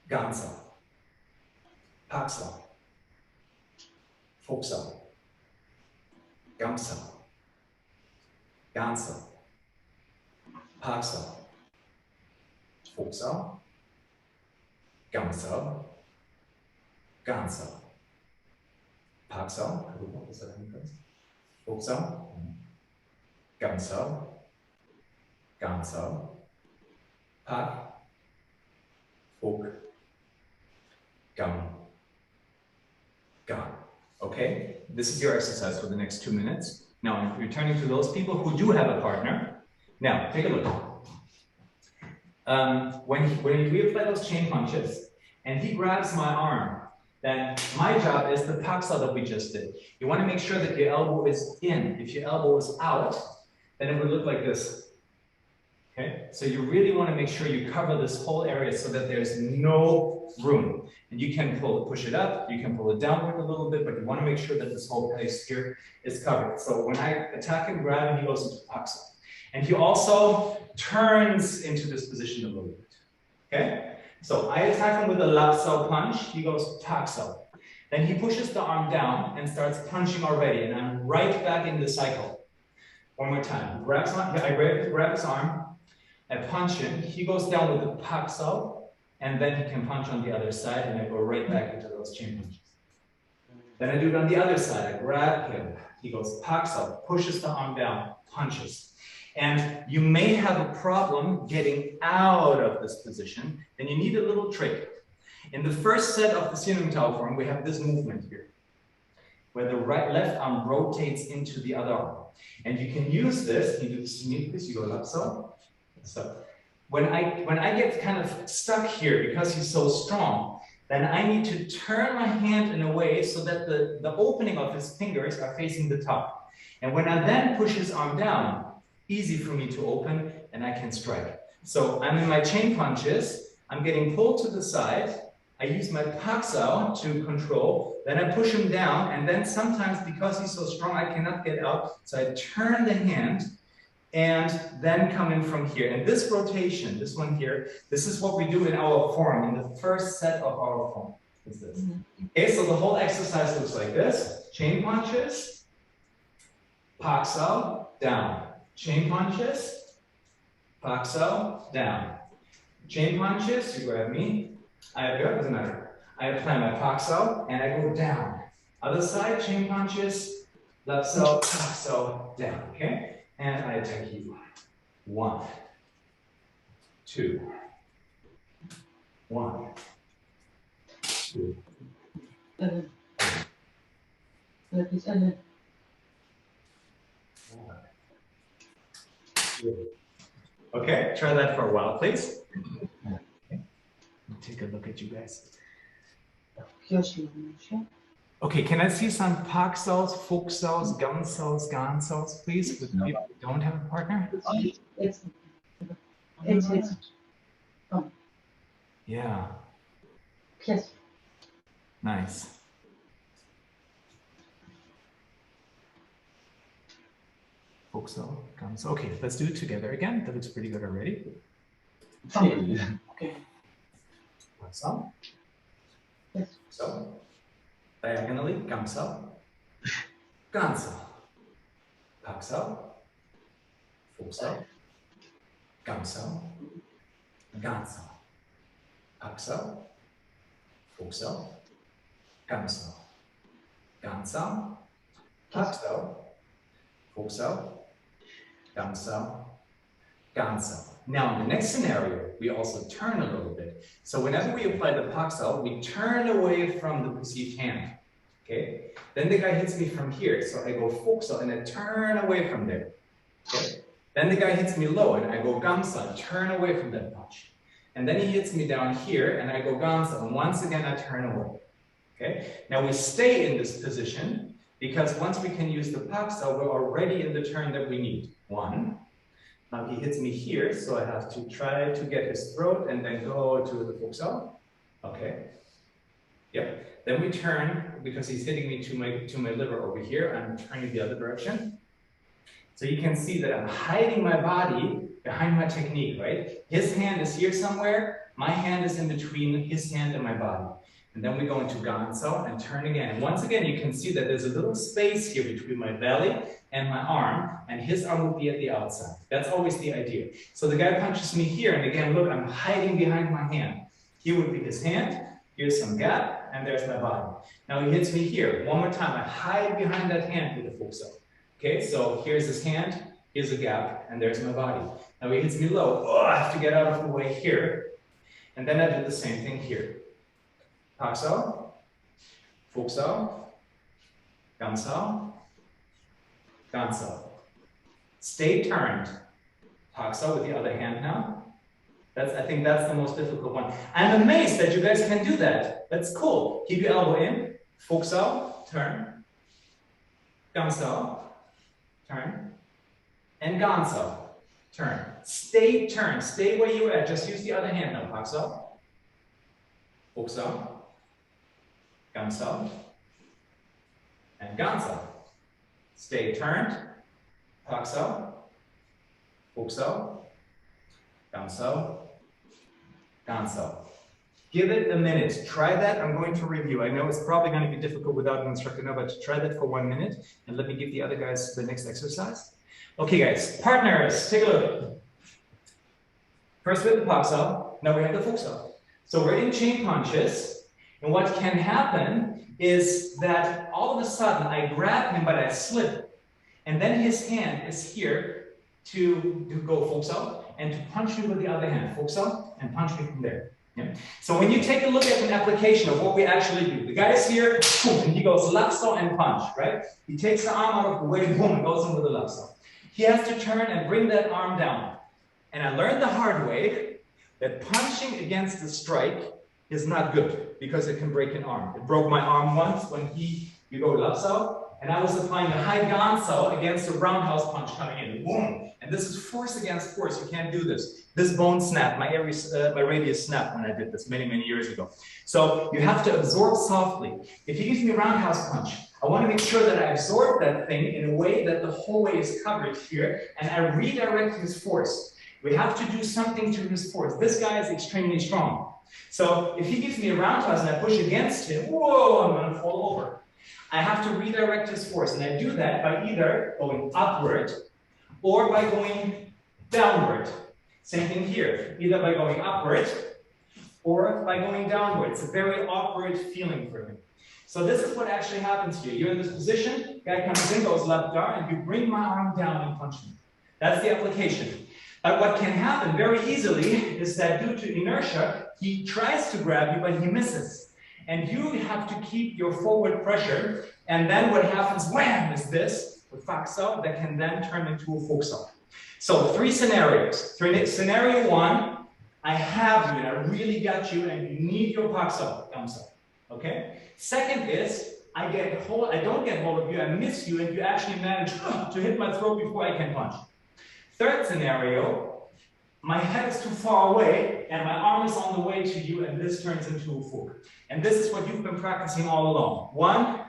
gansao, paksao, fuksao, gamsao, gansao, paksao, fuksao, gamsao, gansao, paksao. Fuksao, gamsao, gansao, pak, fuk, gam, gan. Okay, this is your exercise for the next 2 minutes. Now I'm returning to those people who do have a partner. Now, take a look. When we apply those chain punches, and he grabs my arm, then my job is the paksao that we just did. You want to make sure that your elbow is in. If your elbow is out, then it would look like this. Okay, so you really want to make sure you cover this whole area so that there's no room. And you can push it up, you can pull it downward a little bit, but you want to make sure that this whole place here is covered. So when I attack and grab him, he goes into paksao. And he also turns into this position a little bit. Okay? So I attack him with a lapsao punch, he goes paksao. Then he pushes the arm down and starts punching already, and I'm right back in the cycle. One more time. I grab his arm, I punch him, he goes down with the paksao, and then he can punch on the other side, and I go right back into those chain punches. Then I do it on the other side, I grab him, he goes paksao, pushes the arm down, punches. And you may have a problem getting out of this position, then you need a little trick. In the first set of the Tsjun Tao form, we have this movement here, where the left arm rotates into the other arm. And you can use this, you do this, you go lapsao. So when I get kind of stuck here because he's so strong, then I need to turn my hand in a way so that the opening of his fingers are facing the top. And when I then push his arm down, easy for me to open and I can strike. So I'm in my chain punches, I'm getting pulled to the side, I use my paksao to control, then I push him down, and then sometimes because he's so strong I cannot get out, so I turn the hand and then come in from here. And this rotation, this one here, this is what we do in our form, in the first set of our form. Is this. Okay, so the whole exercise looks like this. Chain punches, paksao, down. Chain punches, paksao, down. Chain punches, you grab me, doesn't matter. I apply my paksao and I go down. Other side, chain punches, lapsao, paksao, down, okay? And I attack you. 1, 2, 1, 2. Okay, try that for a while, please. Okay. Take a look at you guys. Okay, can I see some Pak-Saus, Fuk-Saus, Gam-Saus, Gan-Saus, please, with people who don't have a partner? It's Yeah. yes. Nice. Fuk-Sau, Gam-Sau. Okay, let's do it together again. That looks pretty good already. Okay. Gam-Sau. Yes. So, diagonally, Gam-Sau, Gan-Sau, Pak-Sau, Fuk-Sau, Gam-Sau, Gan-Sau, Pak-Sau, Fuk-Sau, Gam-Sau, Gan-Sau, Pak-Sau, Fuk-Sau, Gam-Sau, Gan-Sau. Now, in the next scenario, we also turn a little bit. So whenever we apply the Pak-Sau, we turn away from the perceived hand. Okay? Then the guy hits me from here, so I go Fuk-Sau and I turn away from there. Okay? Then the guy hits me low and I go Gam-Sau, turn away from that punch. And then he hits me down here and I go Gan-Sau, and once again I turn away. Okay? Now we stay in this position because once we can use the Pak-Sau, we're already in the turn that we need. One. Now he hits me here, so I have to try to get his throat and then go to the Fuk-Sau. Okay. Yep. Then we turn because he's hitting me to my liver over here. I'm turning the other direction. So you can see that I'm hiding my body behind my technique, right? His hand is here somewhere. My hand is in between his hand and my body. And then we go into Gan-Sau and turn again. And once again, you can see that there's a little space here between my belly and my arm, and his arm will be at the outside. That's always the idea. So the guy punches me here, and again, look, I'm hiding behind my hand. Here would be his hand, here's some gap, and there's my body. Now he hits me here. One more time, I hide behind that hand with the Fuk-Sau. Okay, so here's his hand, here's a gap, and there's my body. Now he hits me low. Oh, I have to get out of the way here. And then I do the same thing here. Pak-Sau, Fuk-Sau, Gam-Sau, Gan-Sau. Stay turned. Pak-Sau with the other hand now. I think that's the most difficult one. I'm amazed that you guys can do that. That's cool. Keep your elbow in. Fuk-Sau, turn. Gam-Sau, turn. And Gan-Sau, turn. Stay turned. Stay where you're at. Just use the other hand now. Pak-Sau, Fuk-Sau, Gam-Sau, and Gan-Sau. Stay turned. Pak-Sau, Fuk-Sau, Gam-Sau, Gan-Sau. Give it a minute. Try that. I'm going to review. I know it's probably going to be difficult without an instructor now, but try that for 1 minute and let me give the other guys the next exercise. Okay, guys, partners, take a look. First we have the Pak-Sau, now we have the Fuk-Sau. So we're in chain punches, and what can happen is that all of a sudden I grab him, but I slip, and then his hand is here to go Fuk-Sau and to punch me with the other hand, Fuk-Sau, and punch me from there. Yeah. So when you take a look at an application of what we actually do, the guy's here, boom, and he goes left-Sau and punch, right? He takes the arm out of the way, boom, and goes in with the left-Sau. He has to turn and bring that arm down. And I learned the hard way that punching against the strike is not good because it can break an arm. It broke my arm once when you go left-Sau, and I was applying a high Gan-Sau against a roundhouse punch coming in, boom. And this is force against force. You can't do this. This bone snapped, my radius snapped when I did this many, many years ago. So you have to absorb softly. If he gives me a roundhouse punch, I want to make sure that I absorb that thing in a way that the whole way is covered here, and I redirect his force. We have to do something to his force. This guy is extremely strong. So if he gives me a roundhouse and I push against him, whoa, I'm going to fall over. I have to redirect his force, and I do that by either going upward or by going downward. Same thing here, either by going upward or by going downward. It's a very awkward feeling for me. So this is what actually happens here. You're in this position, guy comes in, goes left arm, and you bring my arm down and punch me. That's the application. But what can happen very easily is that due to inertia, he tries to grab you, but he misses. And you have to keep your forward pressure, and then what happens, wham, is this, with Pak-Sau, that can then turn into a Fuk-Sau. So 3 scenarios. Scenario 1, I have you, and I really got you, and you need your Pak-Sau, Gam-Sau. Okay? Second is, I don't get hold of you, I miss you, and you actually manage to hit my throat before I can punch. Third scenario, my head is too far away and my arm is on the way to you and this turns into a fork. And this is what you've been practicing all along. 1,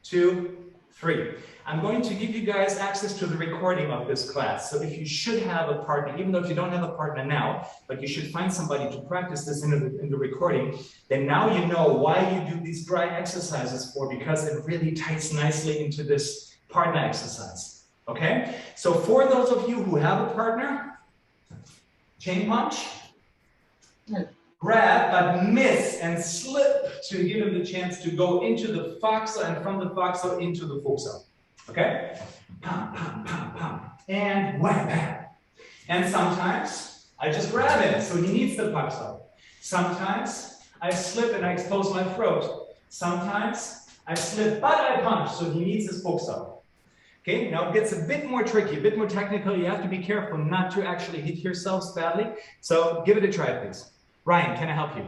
2, 3. I'm going to give you guys access to the recording of this class. So if you should have a partner, even though if you don't have a partner now, but you should find somebody to practice this in the recording, then now you know why you do these dry exercises for, because it really ties nicely into this partner exercise. Okay? So for those of you who have a partner, chain punch, grab, but miss and slip to give him the chance to go into the foxo and from the foxo into the foxo. Okay? Pum, pum, pum, pum. And wham, bam. And sometimes I just grab him, so he needs the foxo. Sometimes I slip and I expose my throat. Sometimes I slip, but I punch, so he needs his foxo. Okay, now it gets a bit more tricky, a bit more technical. You have to be careful not to actually hit yourselves badly. So give it a try, please. Ryan, can I help you?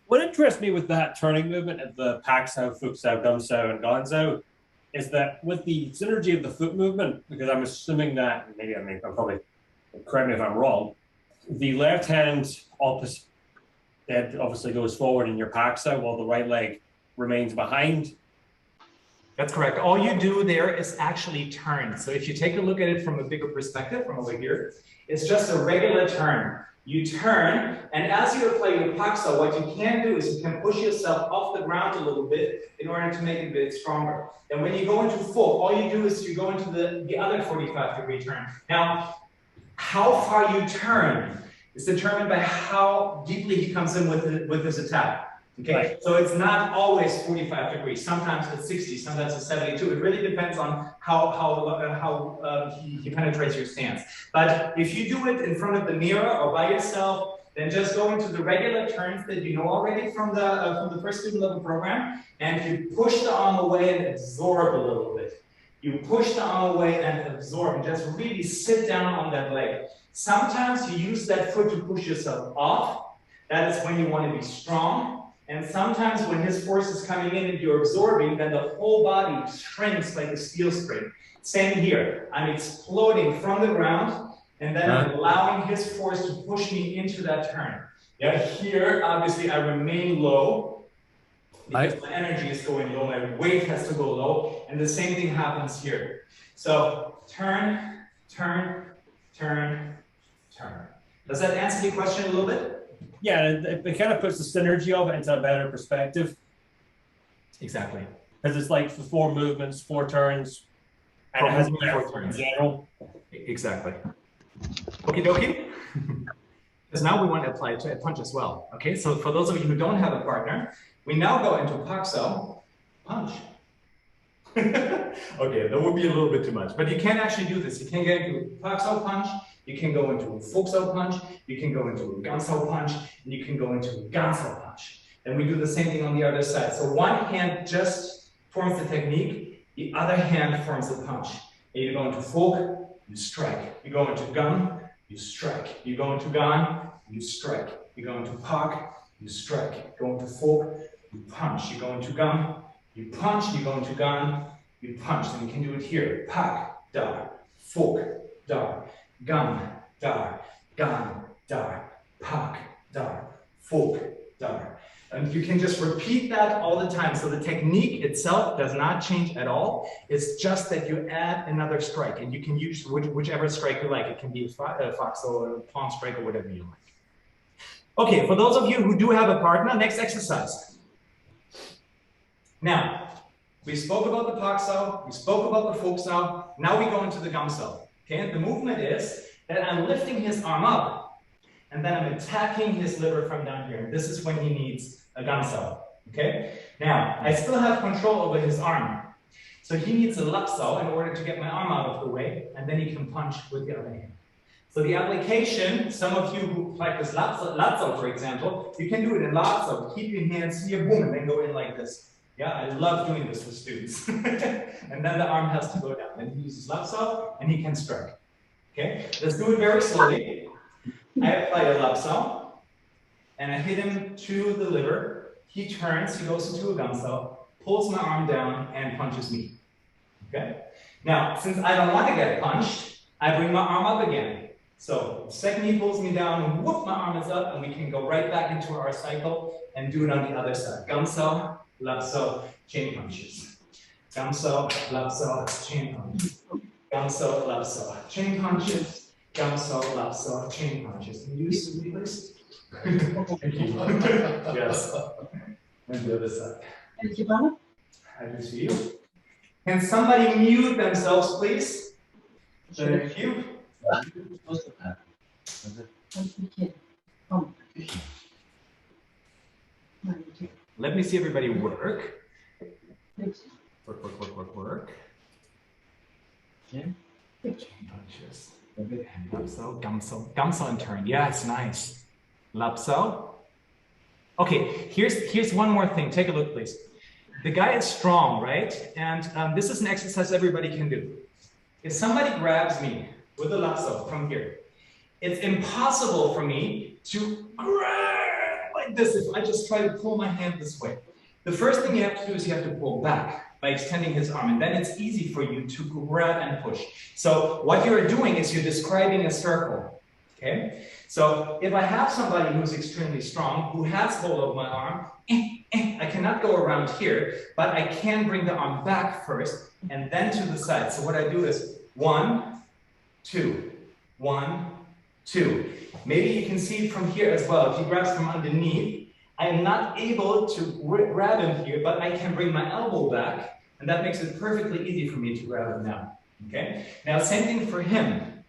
What interests me with that turning movement of the Paxo, Fuxo, Gumso, and Gonzo is that with the synergy of the foot movement, because I'm assuming that, maybe I'm probably, correct me if I'm wrong, the left hand opposite head obviously goes forward in your Paxo while the right leg remains behind. That's correct. All you do there is actually turn. So if you take a look at it from a bigger perspective, from over here, it's just a regular turn. You turn, and as you apply your Paxo, what you can do is you can push yourself off the ground a little bit in order to make it a bit stronger. And when you go into full, all you do is you go into the other 45-degree turn. Now, how far you turn is determined by how deeply he comes in with his attack. Okay, right. So it's not always 45 degrees. Sometimes it's 60, sometimes it's 72. It really depends on how he penetrates your stance. But if you do it in front of the mirror or by yourself, then just go into the regular turns that you know already from the first student level program, and you push the arm away and absorb a little bit. You push the arm away and absorb, and just really sit down on that leg. Sometimes you use that foot to push yourself off. That is when you want to be strong. And sometimes when his force is coming in and you're absorbing, then the whole body shrinks like a steel spring. Same here. I'm exploding from the ground, and then I'm allowing his force to push me into that turn. Yeah, here, obviously, I remain low because my energy is going low, my weight has to go low, and the same thing happens here. So turn, turn, turn, turn. Does that answer the question a little bit? Yeah, it kind of puts the synergy of it into a better perspective. Exactly. Because it's like 4 movements, 4 turns, and it has 4 turns in general. Exactly. Okie dokie. Because now we want to apply it to a punch as well. Okay, so for those of you who don't have a partner, we now go into Paxo, punch. Okay, that would be a little bit too much, but you can actually do this. You can get into Paxo punch, you can go into a Fuxo punch, you can go into a Ganso punch, and you can go into a Ganso punch. And we do the same thing on the other side. So one hand just forms the technique, the other hand forms the punch. And you go into fork, you strike. You go into gun, you strike. You go into gun, you strike. You go into park, you strike. You go into fork, you punch. You go into gun, you punch. You go into gun, you punch. And you can do it here. Park, dar, fork, dar. Gun, dar, gun, dar, park, dar, fork, dar. And you can just repeat that all the time. So the technique itself does not change at all. It's just that you add another strike, and you can use whichever strike you like. It can be a fox or a palm strike or whatever you like. Okay, for those of you who do have a partner, next exercise. Now, we spoke about the Paxo, we spoke about the Fuxo, now we go into the Gumso. Okay, and the movement is that I'm lifting his arm up, and then I'm attacking his liver from down here. This is when he needs a Gumso. Okay, now I still have control over his arm. So he needs a Lapso in order to get my arm out of the way, and then he can punch with the other hand. So the application, some of you who practice Lapso, for example, you can do it in Lapso. Keep your hands here, boom, and then go in like this. Yeah, I love doing this with students. And then the arm has to go down. Then he uses Lapso, and he can strike. Okay, let's do it very slowly. I apply a Lapso, and I hit him to the liver, he turns, he goes into a gamso, pulls my arm down and punches me. Okay? Now, since I don't want to get punched, I bring my arm up again. So the second he pulls me down, whoop, my arm is up, and we can go right back into our cycle and do it on the other side. Gamso, lapso, chain punches. Gamso, lapso, chain punches. Gamso, lapso, chain punches. Gamso, lapso, chain punches. Can you use me, please? Thank you. Yes. And the other side. Thank you, Mama. I do see you. Can somebody mute themselves, please? Thank you. Let me see everybody work. Work. Punches. Lapso, gamso in turn. Yeah, it's nice. Lapso. Okay, here's one more thing. Take a look, please. The guy is strong, right? And this is an exercise everybody can do. If somebody grabs me with a lapso from here, it's impossible for me to grab like this if I just try to pull my hand this way. The first thing you have to do is you have to pull back by extending his arm, and then it's easy for you to grab and push. So what you're doing is you're describing a circle, okay? So if I have somebody who's extremely strong, who has hold of my arm, I cannot go around here, but I can bring the arm back first and then to the side. So what I do is 1, 2, 1, 2. Maybe you can see it from here as well. If he grabs from underneath, I am not able to grab him here, but I can bring my elbow back, and that makes it perfectly easy for me to grab him now. Okay? Now, same thing for him.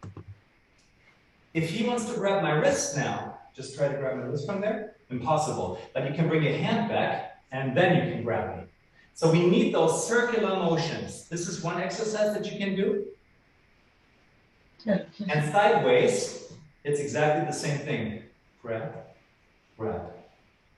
If he wants to grab my wrist now, just try to grab my wrist from there. Impossible. But you can bring your hand back, and then you can grab me. So we need those circular motions. This is one exercise that you can do. And sideways, it's exactly the same thing. Grab, grab.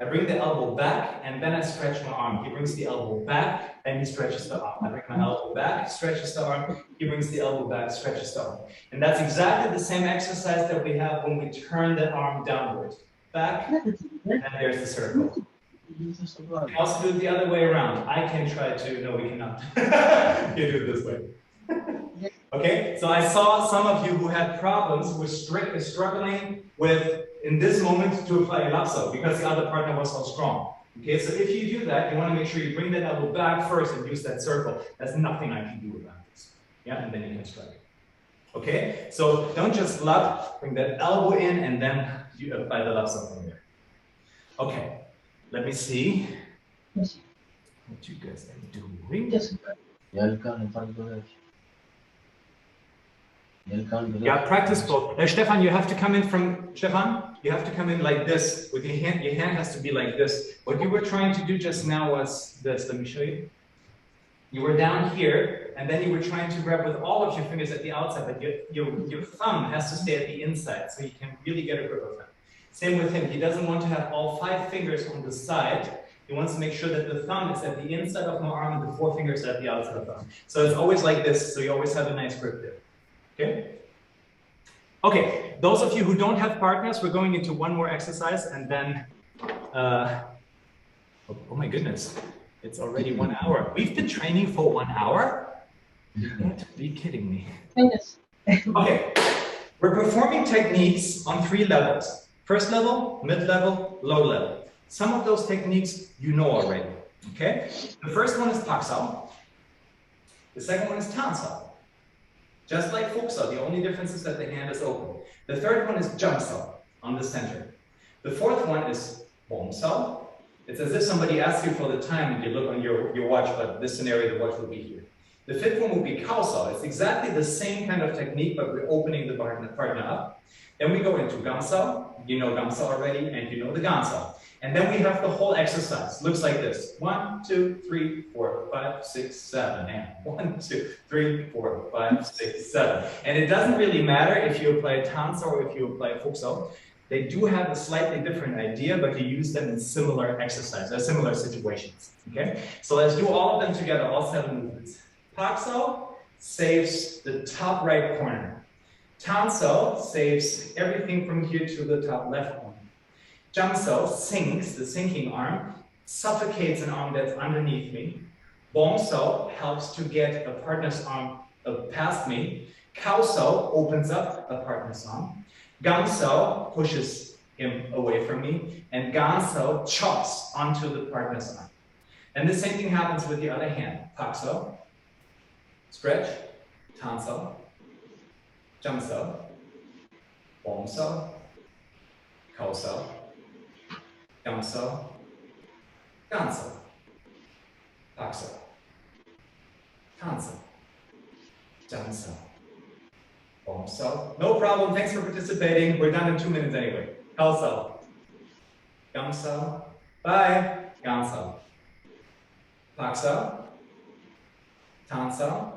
I bring the elbow back, and then I stretch my arm. He brings the elbow back, and he stretches the arm. I bring my elbow back, stretches the arm. He brings the elbow back, stretches the arm. And that's exactly the same exercise that we have when we turn the arm downward. Back, and there's the circle. You can also do it the other way around. I can try to, no, we cannot. You do it this way. Okay, so I saw some of you who had problems, who were struggling with, in this moment, to apply a lapso because the other partner was so strong. Okay, so if you do that, you want to make sure you bring that elbow back first and use that circle. There's nothing I can do about this. Yeah, and then you can strike. Okay, so don't just bring that elbow in and then you apply the lapso from there. Okay, let me see what you guys are doing. Yeah, practice both. Stefan, you have to come in from, Stefan, you have to come in like this with your hand. Your hand has to be like this. What you were trying to do just now was this. Let me show you. You were down here, and then you were trying to grab with all of your fingers at the outside, but your thumb has to stay at the inside, so you can really get a grip of him. Same with him. He doesn't want to have all 5 fingers on the side. He wants to make sure that the thumb is at the inside of my arm and the 4 fingers are at the outside of the arm. So it's always like this, so you always have a nice grip there. Okay? Okay, those of you who don't have partners, we're going into one more exercise, and then, oh my goodness, it's already 1 hour. We've been training for 1 hour? You can't be kidding me. Okay, we're performing techniques on 3 levels. First level, mid-level, low level. Some of those techniques you know already, okay? The first one is Paksao. The second one is Tansao. Just like Fuksao, the only difference is that the hand is open. The third one is Jumsao, on the center. The fourth one is Bomsao. It's as if somebody asks you for the time and you look on your watch, but this scenario, the watch will be here. The fifth one will be Kaosao. It's exactly the same kind of technique, but we're opening the partner up. Then we go into Gamsao. You know Gamsao already, and you know the Gansao. And then we have the whole exercise. Looks like this. 1, 2, 3, 4, 5, 6, 7. And 1, 2, 3, 4, 5, 6, 7. And it doesn't really matter if you apply Tansao or if you apply Fuksao. They do have a slightly different idea, but you use them in similar exercises, similar situations. Okay? So let's do all of them together, all 7 movements. Paksao saves the top right corner. Tansao saves everything from here to the top left corner. Jumsao sinks, the sinking arm, suffocates an arm that's underneath me. Bongso helps to get a partner's arm past me. Kaoso opens up a partner's arm. Gamso pushes him away from me. And Ganso chops onto the partner's arm. And the same thing happens with the other hand. Pakso, stretch, Tanso, Jamso, Bongso, Kaoso, Gamso, Ganso, Pakso, Tanso, Jamso, Bongso. No problem, thanks for participating. We're done in 2 minutes anyway. Kaoso, Gamso, bye, Ganso, Pakso, Tanso,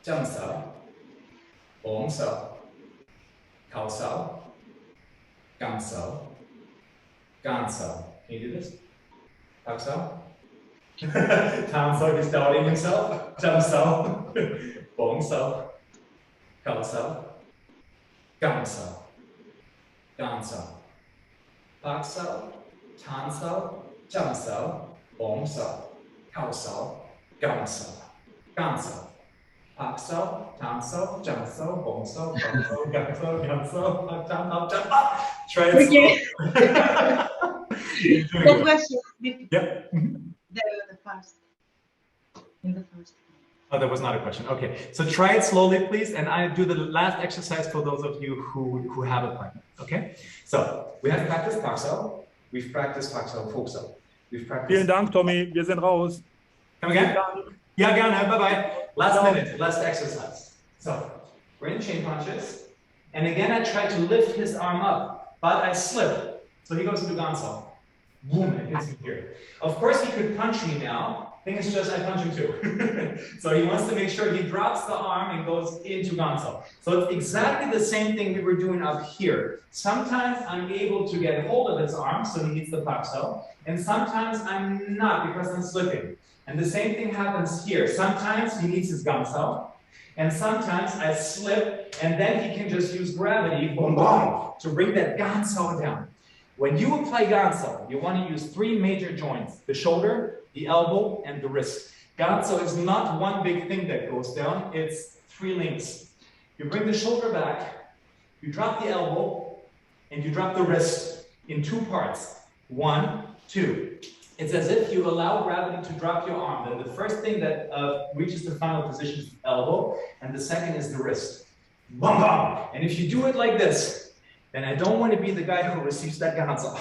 Jamso, Bongso, Kaoso, Gamso, Ganso. Can you do this? Pakso? Tanso, he's doubting himself. Jamso, Bongso, Kaoso, Gamso, Ganso, Pakso, Tanso, Jamso, Bongso, Kaoso, Gamso, Ganso, Pakso, Tanso, Jamso, Bongso, Kaoso, Gamso, Ganso, Jamso. Try it. Okay. The question Yep. the first. In the first. Oh, that was not a question. Okay, so try it slowly, please, and I do the last exercise for those of you who have a partner. Okay, so we have practiced Pakso, we've practiced Pakso, Fokso, we've practiced. Vielen Dank, Tommy. Wir sind raus. Come again? Yeah, gerne. Bye bye. Last minute, last exercise. So we're in chain punches, and again I try to lift his arm up, but I slip. So he goes into Ganso. Boom, it hits me here. Of course, he could punch me now. Thing is just I punch him too. So he wants to make sure he drops the arm and goes into Ganso. So it's exactly the same thing we were doing up here. Sometimes I'm able to get hold of his arm, so he needs the Pakso, and sometimes I'm not because I'm slipping. And the same thing happens here. Sometimes he needs his Ganso, and sometimes I slip, and then he can just use gravity, boom, boom, to bring that Ganso down. When you apply Ganso, you want to use 3 major joints: the shoulder, the elbow, and the wrist. Ganso is not one big thing that goes down, it's 3 links. You bring the shoulder back, you drop the elbow, and you drop the wrist in 2 parts. 1, 2. It's as if you allow gravity to drop your arm. Then the first thing that reaches the final position is the elbow, and the second is the wrist. Bam, bam. And if you do it like this, then I don't want to be the guy who receives that Ganso.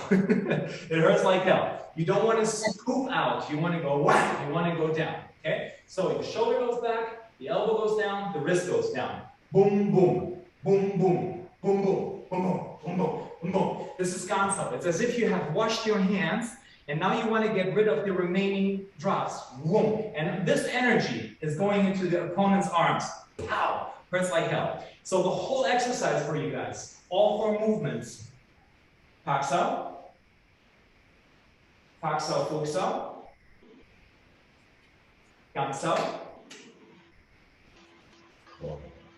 It hurts like hell. You don't want to scoop out. You want to go whack. You want to go down. Okay? So the shoulder goes back, the elbow goes down, the wrist goes down. Boom, boom, boom, boom, boom, boom, boom, boom, boom, boom, boom, boom. This is Ganso. It's as if you have washed your hands, and now you want to get rid of the remaining drops. Boom. And this energy is going into the opponent's arms. Pow! Hurts like hell. So the whole exercise for you guys, all 4 movements. Pakso, Pakso, Fokso, Ganso,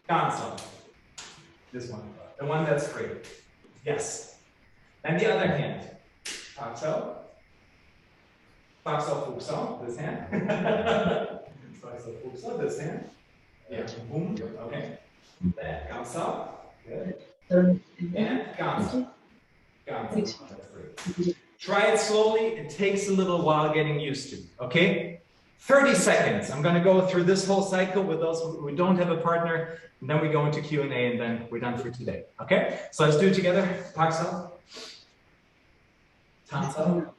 Ganso. This one, the one that's free. Yes. And the other hand. Pakso, Pakso, Fokso, this hand. Pakso, Fokso, this hand. Yeah, boom, okay. There, Ganso, good. And Ganso. Ganso. Try it slowly. It takes a little while getting used to. Okay? 30 seconds. I'm going to go through this whole cycle with those who don't have a partner, and then we go into Q&A, and then we're done for today. Okay? So let's do it together. Pakso. Tanso.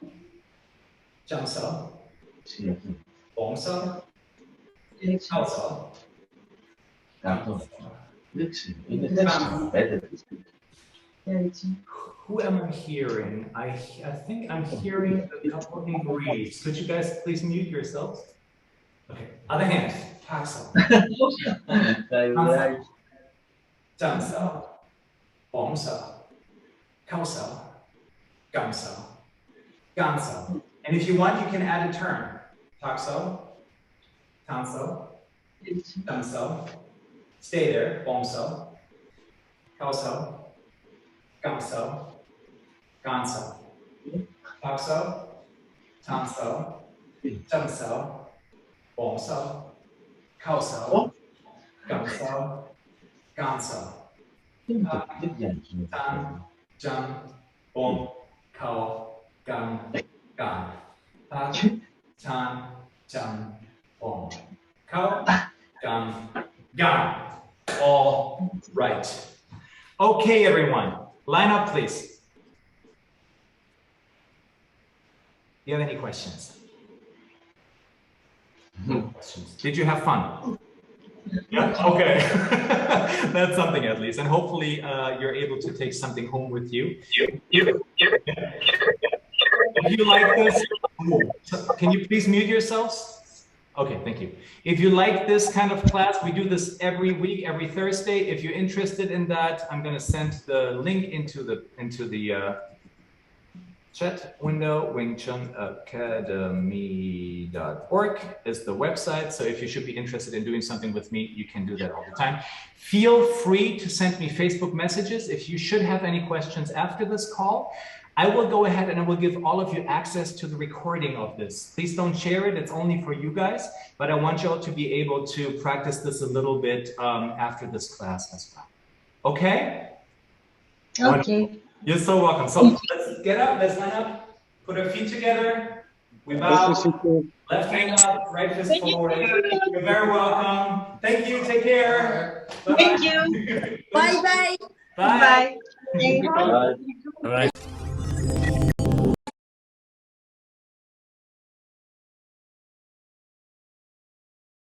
Jamso. Bongso. Kaoso. Who am I hearing? I think I'm hearing a couple of ingredients. Could you guys please mute yourselves? Okay. Other hand. Pakso. Jamso. Bongso. Kaoso. Gamso. Ganso. And if you want, you can add a turn. Pakso. Tanso. Jamso. Stay there. Bongso. Kaoso. Gamso. Ganso. Pakso. 长手、正手、拱手、靠手、梗手、干手。三、正、拱、靠、干、干。八、三、正、拱、靠、干、干. All right. Okay, everyone. Line up, please. Do you have any questions? No questions. Did you have fun? Yeah. Okay. That's something at least, and hopefully you're able to take something home with you. If you like this, can you please mute yourselves? Okay, thank you. If you like this kind of class, we do this every week, every Thursday. If you're interested in that, I'm going to send the link into the chat window. WingChunAcademy.org is the website. So if you should be interested in doing something with me, you can do that all the time. Feel free to send me Facebook messages if you should have any questions after this call. I will go ahead and I will give all of you access to the recording of this. Please don't share it. It's only for you guys, but I want you all to be able to practice this a little bit after this class as well. Okay? Okay. You're so welcome. So let's get up, let's line up, put our feet together. We bow, left hand up, right fist forward. You're very welcome. Thank you, take care. Thank you. Bye-bye. Bye. Bye. Bye. All right.